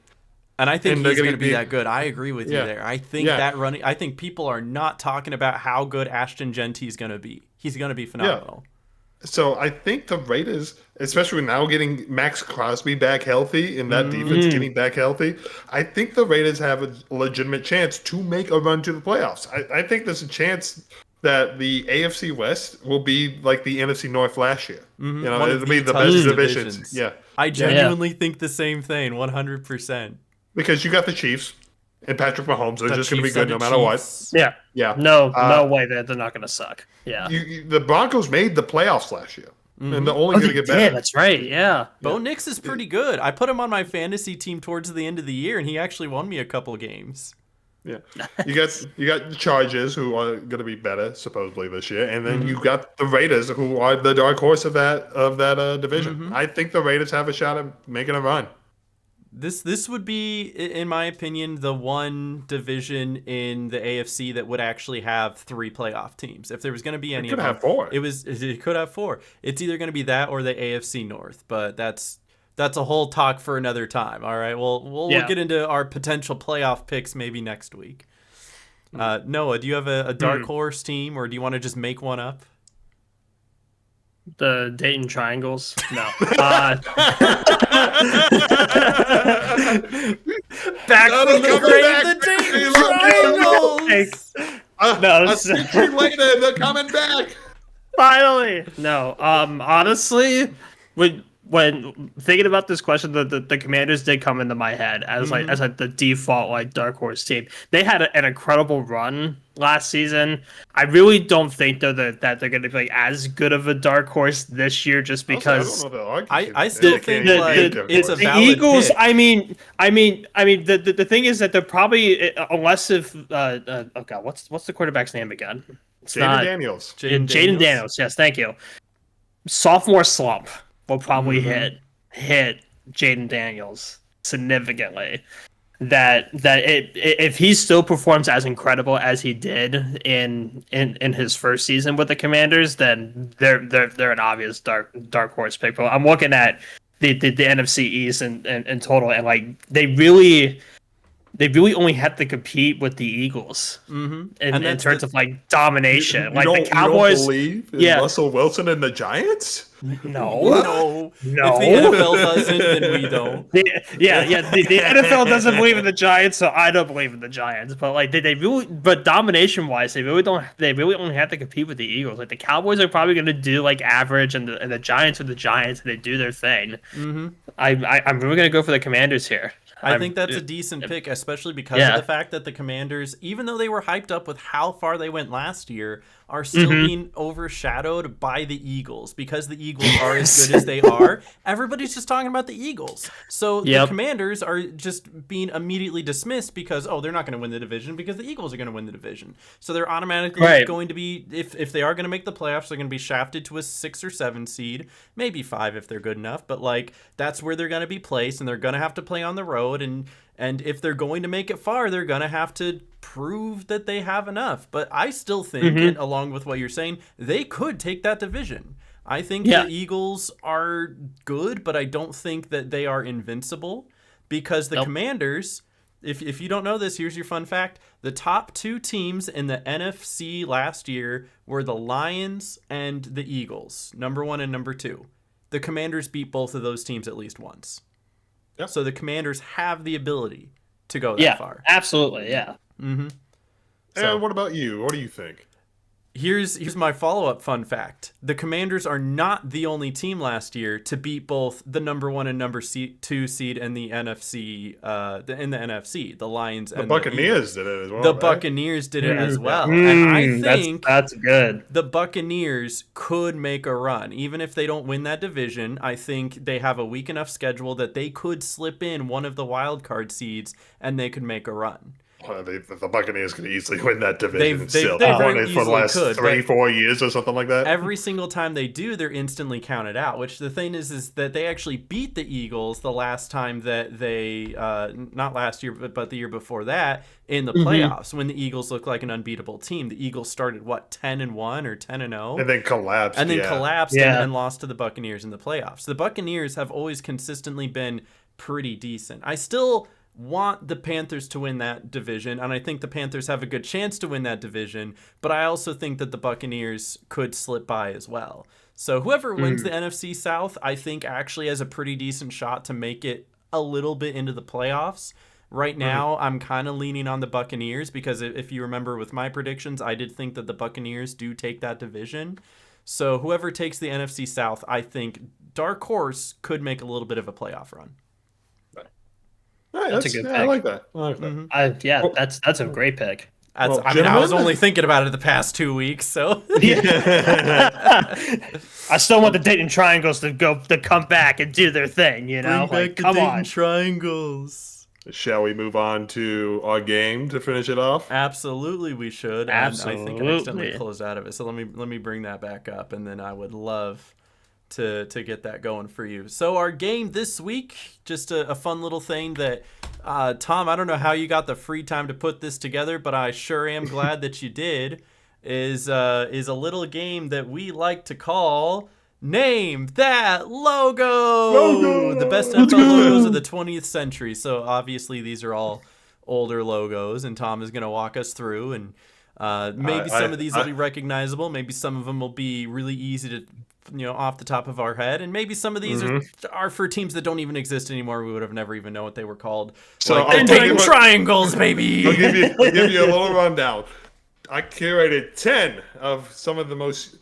And I think he's going to be that good. I agree with you there. I think I think people are not talking about how good Ashton Jeanty is going to be. He's going to be phenomenal. Yeah. So I think the Raiders, especially now getting Max Crosby back healthy and that defense getting back healthy, I think the Raiders have a legitimate chance to make a run to the playoffs. I think there's a chance that the AFC West will be like the NFC North last year. It'll be the best divisions. Yeah. I genuinely think the same thing, 100%. Because you got the Chiefs and Patrick Mahomes. They're just going to be good no matter what. Yeah. Yeah. No way they're not going to suck. Yeah. The Broncos made the playoffs last year. And they're only going to get better. Yeah, that's right. Yeah. Bo Nix is pretty good. I put him on my fantasy team towards the end of the year, and he actually won me a couple games. Yeah. You got the Chargers, who are going to be better, supposedly, this year. And then you got the Raiders, who are the dark horse of that division. I think the Raiders have a shot at making a run. This would be, in my opinion, the one division in the AFC that would actually have 3 playoff teams. If there was going to be any, it could have 4. It could have 4. It's either going to be that or the AFC North, but that's a whole talk for another time. All right, we'll get into our potential playoff picks maybe next week. Noah, do you have a dark horse team, or do you want to just make one up? The Dayton Triangles? No. Back from the grave, the Dayton Triangles! A century later, they're coming back! Finally! No, honestly, when thinking about this question, the Commanders did come into my head as like the default dark horse team. They had an incredible run last season. I really don't think though that they're going to be as good of a dark horse this year, just because I still think it's a valid Eagles. Pick. I mean, the thing is that they're probably, unless if oh god, what's the quarterback's name again? It's Jaden Daniels. Jaden Daniels. Yes, thank you. Sophomore slump will probably hit Jaden Daniels significantly. If he still performs as incredible as he did in his first season with the Commanders, then they're an obvious dark horse pick. But I'm looking at the NFC East and total, and they really only have to compete with the Eagles in terms of domination. The Cowboys. You don't believe in Russell Wilson and the Giants? No. If the NFL doesn't, then we don't. The NFL doesn't believe in the Giants, so I don't believe in the Giants. But but domination wise, they really don't. They really only have to compete with the Eagles. The Cowboys are probably going to do average, and the Giants are the Giants, and they do their thing. I'm really going to go for the Commanders here. I think that's a decent pick, especially because of the fact that the Commanders, even though they were hyped up with how far they went last year, are still being overshadowed by the Eagles. Because the Eagles are as good as they are, everybody's just talking about the Eagles. So the Commanders are just being immediately dismissed because, they're not going to win the division because the Eagles are going to win the division. So they're automatically going to be, if they are going to make the playoffs, they're going to be shafted to a 6 or 7 seed, maybe 5 if they're good enough. But that's where they're going to be placed, and they're going to have to play on the road. And if they're going to make it far, they're going to have to prove that they have enough. But I still think, and along with what you're saying, they could take that division. I think the Eagles are good, but I don't think that they are invincible because the Commanders, if you don't know this, here's your fun fact. The top 2 teams in the NFC last year were the Lions and the Eagles, number 1 and number 2. The Commanders beat both of those teams at least once. Yep. So the Commanders have the ability to go that far. Absolutely, yeah. Mm-hmm. And what about you? What do you think? Here's my follow-up fun fact. The Commanders are not the only team last year to beat both the number 1 and number 2 seed in the NFC, in the NFC, the Lions and the Buccaneers did it as well. The Buccaneers did it as well. And I think that's good. The Buccaneers could make a run. Even if they don't win that division, I think they have a weak enough schedule that they could slip in one of the wild card seeds and they could make a run. The Buccaneers could easily win that division. They've won it for the last 3-4 years or something like that. Every single time they do, they're instantly counted out. Which the thing is that they actually beat the Eagles the last time that they, not last year, but the year before that, in the playoffs when the Eagles looked like an unbeatable team. The Eagles started 10-1 or 10-0, and then collapsed. And lost to the Buccaneers in the playoffs. The Buccaneers have always consistently been pretty decent. I still want the Panthers to win that division, and I think the Panthers have a good chance to win that division, but I also think that the Buccaneers could slip by as well. So whoever wins the NFC South, I think actually has a pretty decent shot to make it a little bit into the playoffs. Right now, I'm kind of leaning on the Buccaneers because if you remember with my predictions, I did think that the Buccaneers do take that division. So whoever takes the NFC South, I think dark horse could make a little bit of a playoff run. Right, that's a good pick. I like that. That's a great pick. I was only thinking about it the past 2 weeks, so I still want the Dayton Triangles to come back and do their thing. You know, bring back the Dayton Triangles. Shall we move on to our game to finish it off? Absolutely, we should. Absolutely. I think I accidentally closed out of it, so let me bring that back up, and then I would love to get that going for you. So our game this week, just a fun little thing that Tom, I don't know how you got the free time to put this together, but I sure am glad that you did, is a little game that we like to call Name That Logo! The best NFL logos of the 20th century. So obviously these are all older logos, and Tom is going to walk us through, and maybe some of these will be recognizable, maybe some of them will be really easy to off the top of our head, and maybe some of these are for teams that don't even exist anymore. We would have never even known what they were called. So like the Dayton Triangles, baby. I'll give you a little rundown. I curated 10 of some of the most,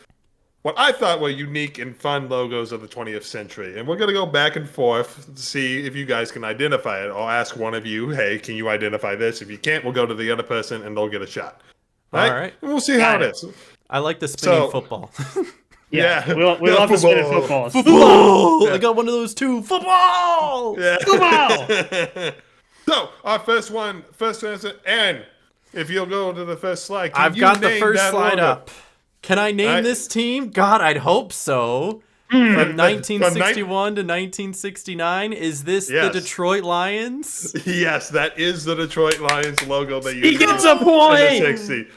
what I thought were unique and fun logos of the 20th century. And we're going to go back and forth to see if you guys can identify it. I'll ask one of you, hey, can you identify this? If you can't, we'll go to the other person and they'll get a shot. All right. And we'll see how it is. I like the spinning football. Yeah, we love the spinning footballs. Football! Yeah. I got one of those too. Football! Yeah. Football! So, our first answer, and if you'll go to the first slide, I've got the first slide up. Can I name this team? God, I'd hope so. From 1961 to 1969, is this the Detroit Lions? Yes, that is the Detroit Lions logo that you He gets a point! 60.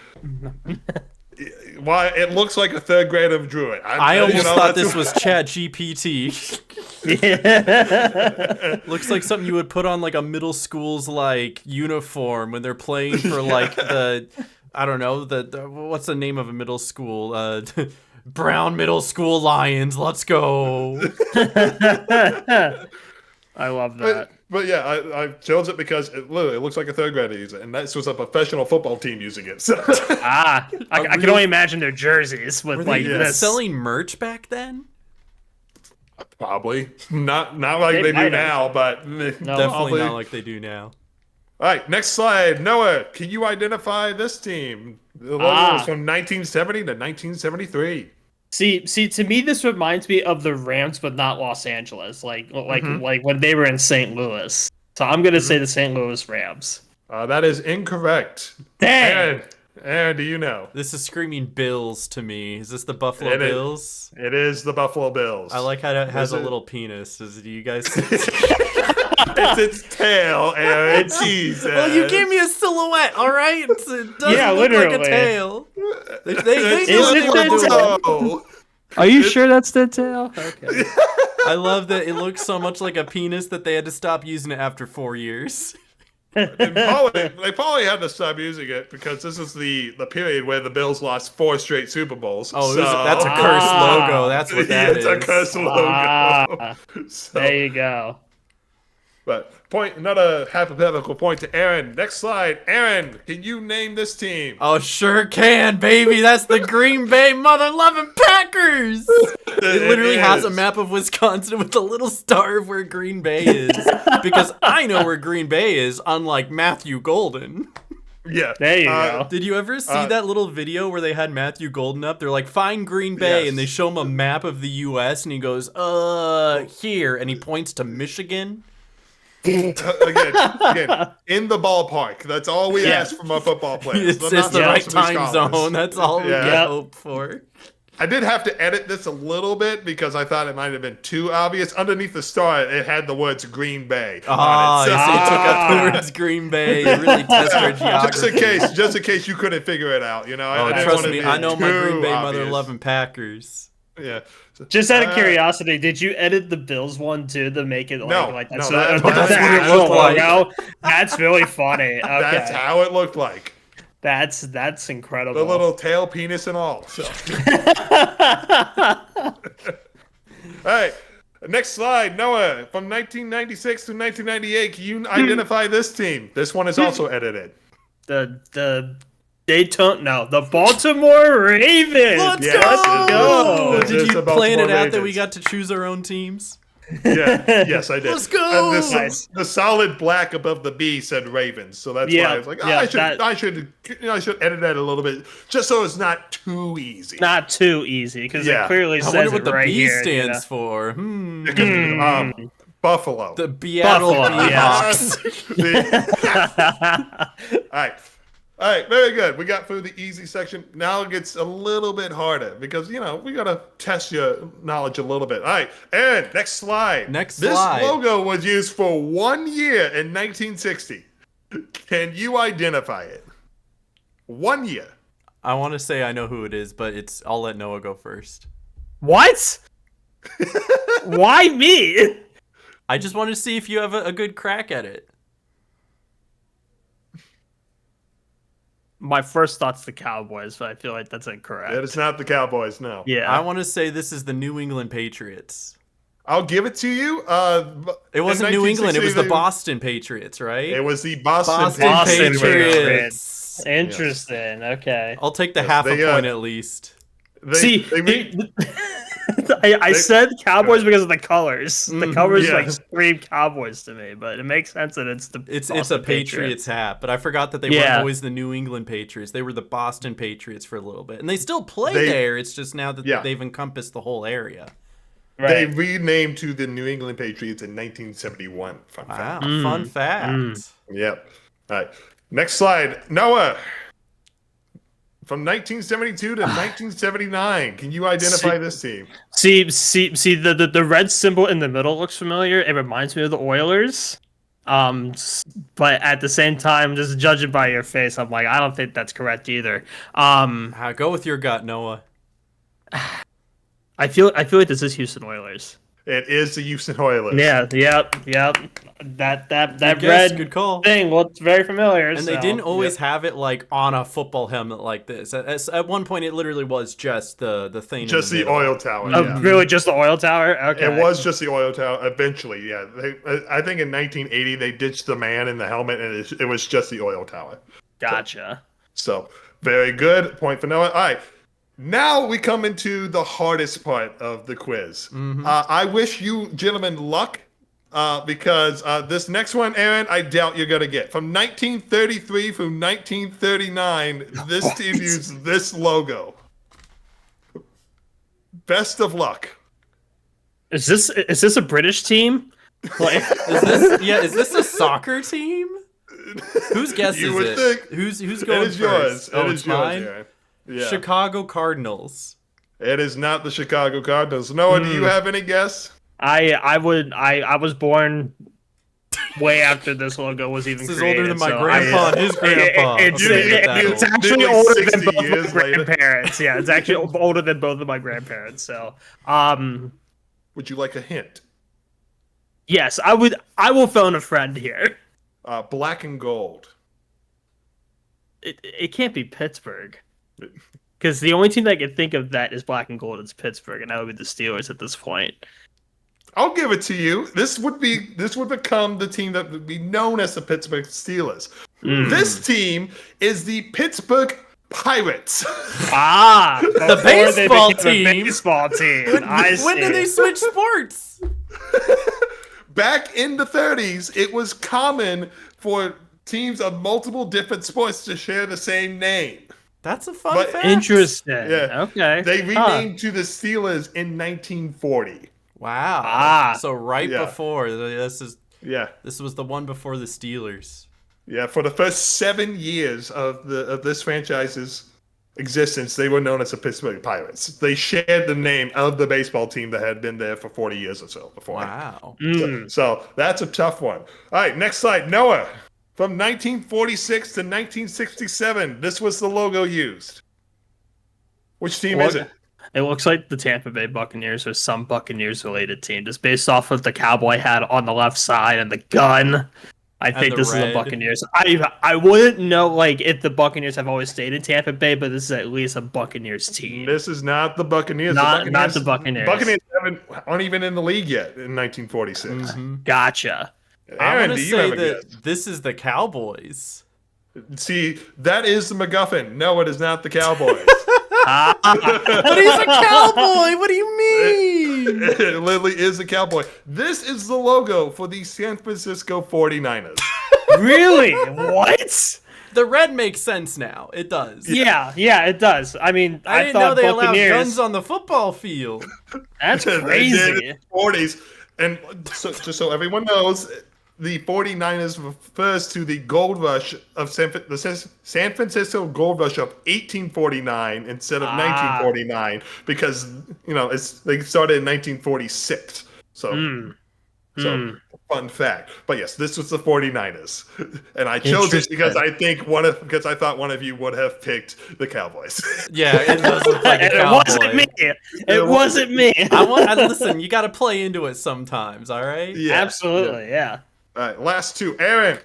Why it looks like a third grader drew it. I almost thought this was Chat GPT. Looks like something you would put on like a middle school's like uniform when they're playing for like the I don't know the what's the name of a middle school Brown Middle School Lions. Let's go. I love that. But yeah, I chose it because it literally looks like a third grader uses it, and this was a professional football team using it. So. I can only imagine their jerseys with like this. Selling merch back then? Probably not like they do now, but definitely not like they do now. All right, next slide. Noah, can you identify this team? The logo is from 1970 to 1973. See, to me, this reminds me of the Rams, but not Los Angeles, like when they were in St. Louis. So I'm gonna say the St. Louis Rams. That is incorrect. Dang. Aaron, do you know? This is screaming Bills to me. Is this the Buffalo Bills? It is the Buffalo Bills. I like how it has a little penis. Do you guys? It's its tail, Aaron. Jesus. Well, you gave me a silhouette, all right? It doesn't Yeah, look like a literally. tail. They It's knew what Is they it were the doing. toe. Are you sure that's the tail? Okay. I love that it looks so much like a penis that they had to stop using it after 4 years. And they probably had to stop using it because this is the period where the Bills lost 4 straight Super Bowls. Oh, so, that's a cursed logo. That's what that is. It's a cursed logo. So, There you go. but another hypothetical point to Aaron. Next slide. Aaron, can you name this team? Oh, sure can, baby. That's the Green Bay mother-loving Packers. It literally has a map of Wisconsin with a little star of where Green Bay is. Because I know where Green Bay is, unlike Matthew Golden. Yeah. There you go. Did you ever see that little video where they had Matthew Golden up? They're like, find Green Bay, Yes. and they show him a map of the U.S., and he goes, here, and he points to Michigan. Again, in the ballpark. That's all we ask from our football players. It's They're not the right supposed to be time scholars. zone. That's all we Yeah. can Yep. hope for. I did have to edit this a little bit because I thought it might have been too obvious. Underneath the star, it had the words Green Bay Oh, on it. you took up towards Green Bay. You really test our geography. just in case you couldn't figure it out, you know. Oh, I didn't trust want it me, to I be know my too Green Bay obvious. mother-loving Packers. Yeah. Just out of curiosity, did you edit the Bills one too to make it No, like no, that's that's what it actual looked like. logo? That's really funny. Okay, That's how it looked like. that's incredible. The little tail, penis, and all. So. All right. Next slide, Noah. From 1996 to 1998, can you identify this team? This one is also edited. the the Baltimore Ravens. Let's Yes, go! it is. It Did is you the plan it Baltimore out that we Ravens. got to choose our own teams? Yeah, yes, I did. Let's go! And Nice. the solid black above the B said Ravens, so that's Yeah, why I was like, yeah, I should edit that a little bit, just so it's not too easy. Not too easy because Yeah. it clearly I says wonder it what the right B here. stands for. Buffalo. The Seattle Buffalo, yeah. All right, very good. We got through the easy section. Now it gets a little bit harder because, you know, we got to test your knowledge a little bit. All right, and next slide. This logo was used for 1 year in 1960. Can you identify it? 1 year. I want to say I know who it is, but I'll let Noah go first. What? Why me? I just want to see if you have a good crack at it. My first thought's the Cowboys, but I feel like that's incorrect. It is not the Cowboys, no. Yeah. I want to say this is the New England Patriots. I'll give it to you. It wasn't New England. It was the they- Boston Patriots, right? It was the Boston Boston Patriots. Interesting. Okay. I'll take the half a they, point at least. I said Cowboys because of the colors. The colors Yeah. like scream Cowboys to me, but it makes sense that it's the It's Boston a Patriots hat, but I forgot that they weren't always the New England Patriots. They were the Boston Patriots for a little bit, and they still play there. It's just now that they've encompassed the whole area. They renamed to the New England Patriots in 1971. Fun fact. Fun fact. Yep. All right. Next slide. Noah. From 1972 to 1979, can you identify this team? See the red symbol in the middle looks familiar. It reminds me of the Oilers. But at the same time, just judging by your face, I'm like, I don't think that's correct either. Go with your gut, Noah. I feel like this is Houston Oilers. It is the Houston Oilers. Yeah, yep. That Good guess, red good call. thing looks very familiar. And they didn't always have it like on a football helmet like this. At one point, it literally was just the thing. Just in the middle. oil tower. Oh, yeah. really? Just the oil tower? Okay. It was just the oil tower. Eventually, yeah. I think in 1980 they ditched the man in the helmet, and it was just the oil tower. Gotcha. So very good point for Noah. All right. Now we come into the hardest part of the quiz. I wish you gentlemen luck because this next one, Aaron, I doubt you're going to get. From 1933 through 1939, this team used this logo. Best of luck. Is this a British team? Like, Is this a soccer team? Whose guess You is would it? think. Who's It going is first? yours. Oh, It it's is yours, mine? Aaron. Yeah. Chicago Cardinals. It is not the Chicago Cardinals. Noah, do you have any guess? I was born way after this logo was even This is created. older than my so grandpa and his grandpa. It's, Okay, get that it's old. actually Like older than 60 both years my later. grandparents. Yeah, it's actually older than both of my grandparents. So, Would you like a hint? yes, I would. I will phone a friend here. Black and gold. It can't be Pittsburgh. Because the only team that I can think of that is black and gold is Pittsburgh, and that would be the Steelers at this point. I'll give it to you. This would become the team that would be known as the Pittsburgh Steelers. This team is the Pittsburgh Pirates. The baseball team. Baseball team. When did they switch sports? Back in the 30s, it was common for teams of multiple different sports to share the same name. That's a fun But- fact. Interesting. Yeah. Okay. They renamed to the Steelers in 1940. Wow. So right Yeah. before this Yeah. was the one before the Steelers. Yeah, for the first 7 years of this franchise's existence, they were known as the Pittsburgh Pirates. They shared the name of the baseball team that had been there for 40 years or so before. Wow. So that's a tough one. All right, next slide. Noah, from 1946 to 1967, this was the logo used. Which team is it? It looks like the Tampa Bay Buccaneers or some Buccaneers-related team, just based off of the cowboy hat on the left side and the gun. I think the this is red. the Buccaneers. I wouldn't know like if the Buccaneers have always stayed in Tampa Bay, but this is at least a Buccaneers team. This is not the Buccaneers. Not the Buccaneers. Buccaneers aren't even in the league yet in 1946. Gotcha. I Aaron, want do to you have say a that guess? this is the Cowboys. See, that is the MacGuffin. No, it is not the Cowboys. But he's a cowboy. What do you mean? It literally is the Cowboy. This is the logo for the San Francisco 49ers. Really? What? The red makes sense now. It does. Yeah, it does. I mean, I didn't know thought they allowed Buccaneers. guns on the football field. That's They did crazy. in the 40s. And so, just so everyone knows, the 49ers refers to the gold rush of the San Francisco gold rush of 1849 instead of 1949 because, they started in 1946. So, fun fact. But yes, this was the 49ers. And I chose it because I thought one of you would have picked the Cowboys. Yeah, it does look like a And it cowboy. wasn't me. It wasn't me. Listen, you got to play into it sometimes, all right? Yeah. Absolutely, yeah. All right, last two. Aaron,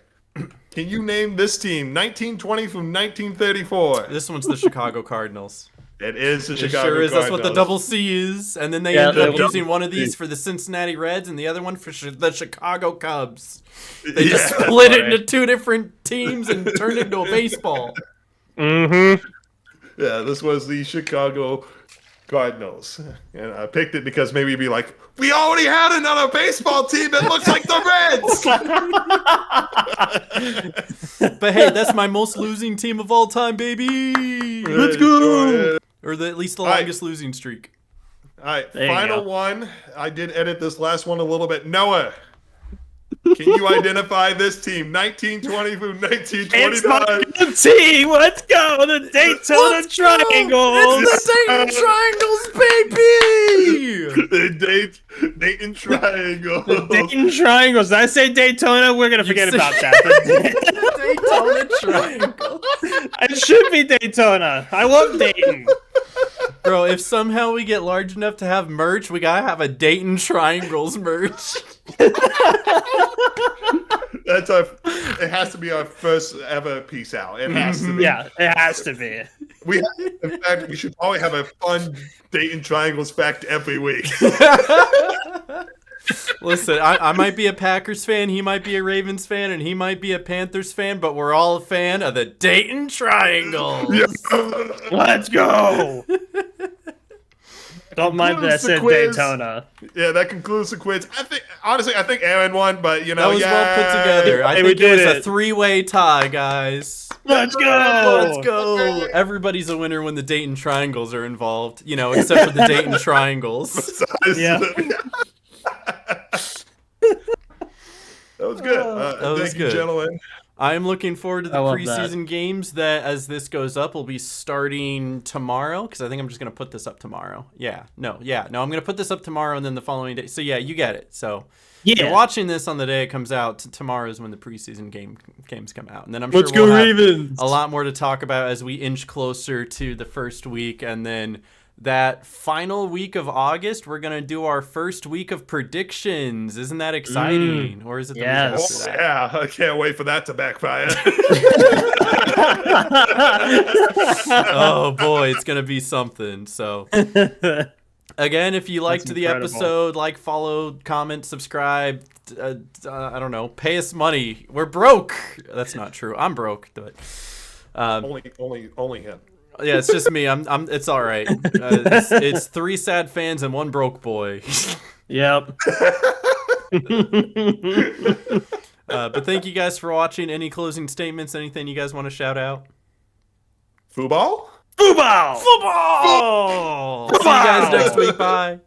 can you name this team 1920 from 1934? This one's the Chicago Cardinals. It is the It Chicago sure is. That's what the Cardinals. double C is. And then they Yeah, ended up the using one of these for the Cincinnati Reds and the other one for the Chicago Cubs. They Yeah, just split it into two different teams and turned it into a baseball. Mm-hmm. Yeah, this was the Chicago Cardinals. And I picked it because maybe you'd be like, we already had another baseball team that looks like the Reds. But hey, that's my most losing team of all time, baby. Let's go. Or at least the right. longest losing streak. All right, There you final go. one. I did edit this last one a little bit. Noah, can you identify this team? 1920 through It's my 1929. good team. Let's go. The Daytona Triangle. It's the Dayton Triangles, baby! The Dayton Triangle. Dayton Triangles. Did I say Daytona? We're going to forget said- about that. Daytona Triangle. It should be Daytona. I love Dayton. Bro, if somehow we get large enough to have merch, we gotta have a Dayton Triangles merch. It has to be our first ever peace out. It has to be. Yeah, it has to be. In fact, we should probably have a fun Dayton Triangles fact every week. Listen, I might be a Packers fan, he might be a Ravens fan, and he might be a Panthers fan, but we're all a fan of the Dayton Triangles. Let's go. Don't mind that I Concludes the said quiz. Daytona. Yeah, that concludes the quiz. I think Aaron won, but That was well put together. I Hey, we think it was did a it. three-way tie, guys. Let's go. Let's go. Everybody's a winner when the Dayton Triangles are involved, except for the Dayton Triangles. Yeah. That was good. That was Thank you, good. gentlemen. I'm looking forward to the I love preseason games that, as this goes up, will be starting tomorrow. Because I think I'm just going to put this up tomorrow. No, I'm going to put this up tomorrow and then the following day. So, yeah, you get it. So, if you're watching this on the day it comes out, tomorrow is when the preseason games come out. And then I'm sure we'll have Ravens. a lot more to talk about as we inch closer to the first week. And then that final week of August, we're going to do our first week of predictions. Isn't that exciting? Or is it the week after that? Yeah, I can't wait for that to backfire. Oh, boy, it's going to be something. So, again, if you liked the episode, like, follow, comment, subscribe. I don't know. Pay us money. We're broke. That's not true. I'm broke. But, only him. Yeah, it's just me. It's all right. It's 3 sad fans and 1 broke boy. Yep. But thank you guys for watching. Any closing statements? Anything you guys want to shout out? Football. See you guys next week. Bye.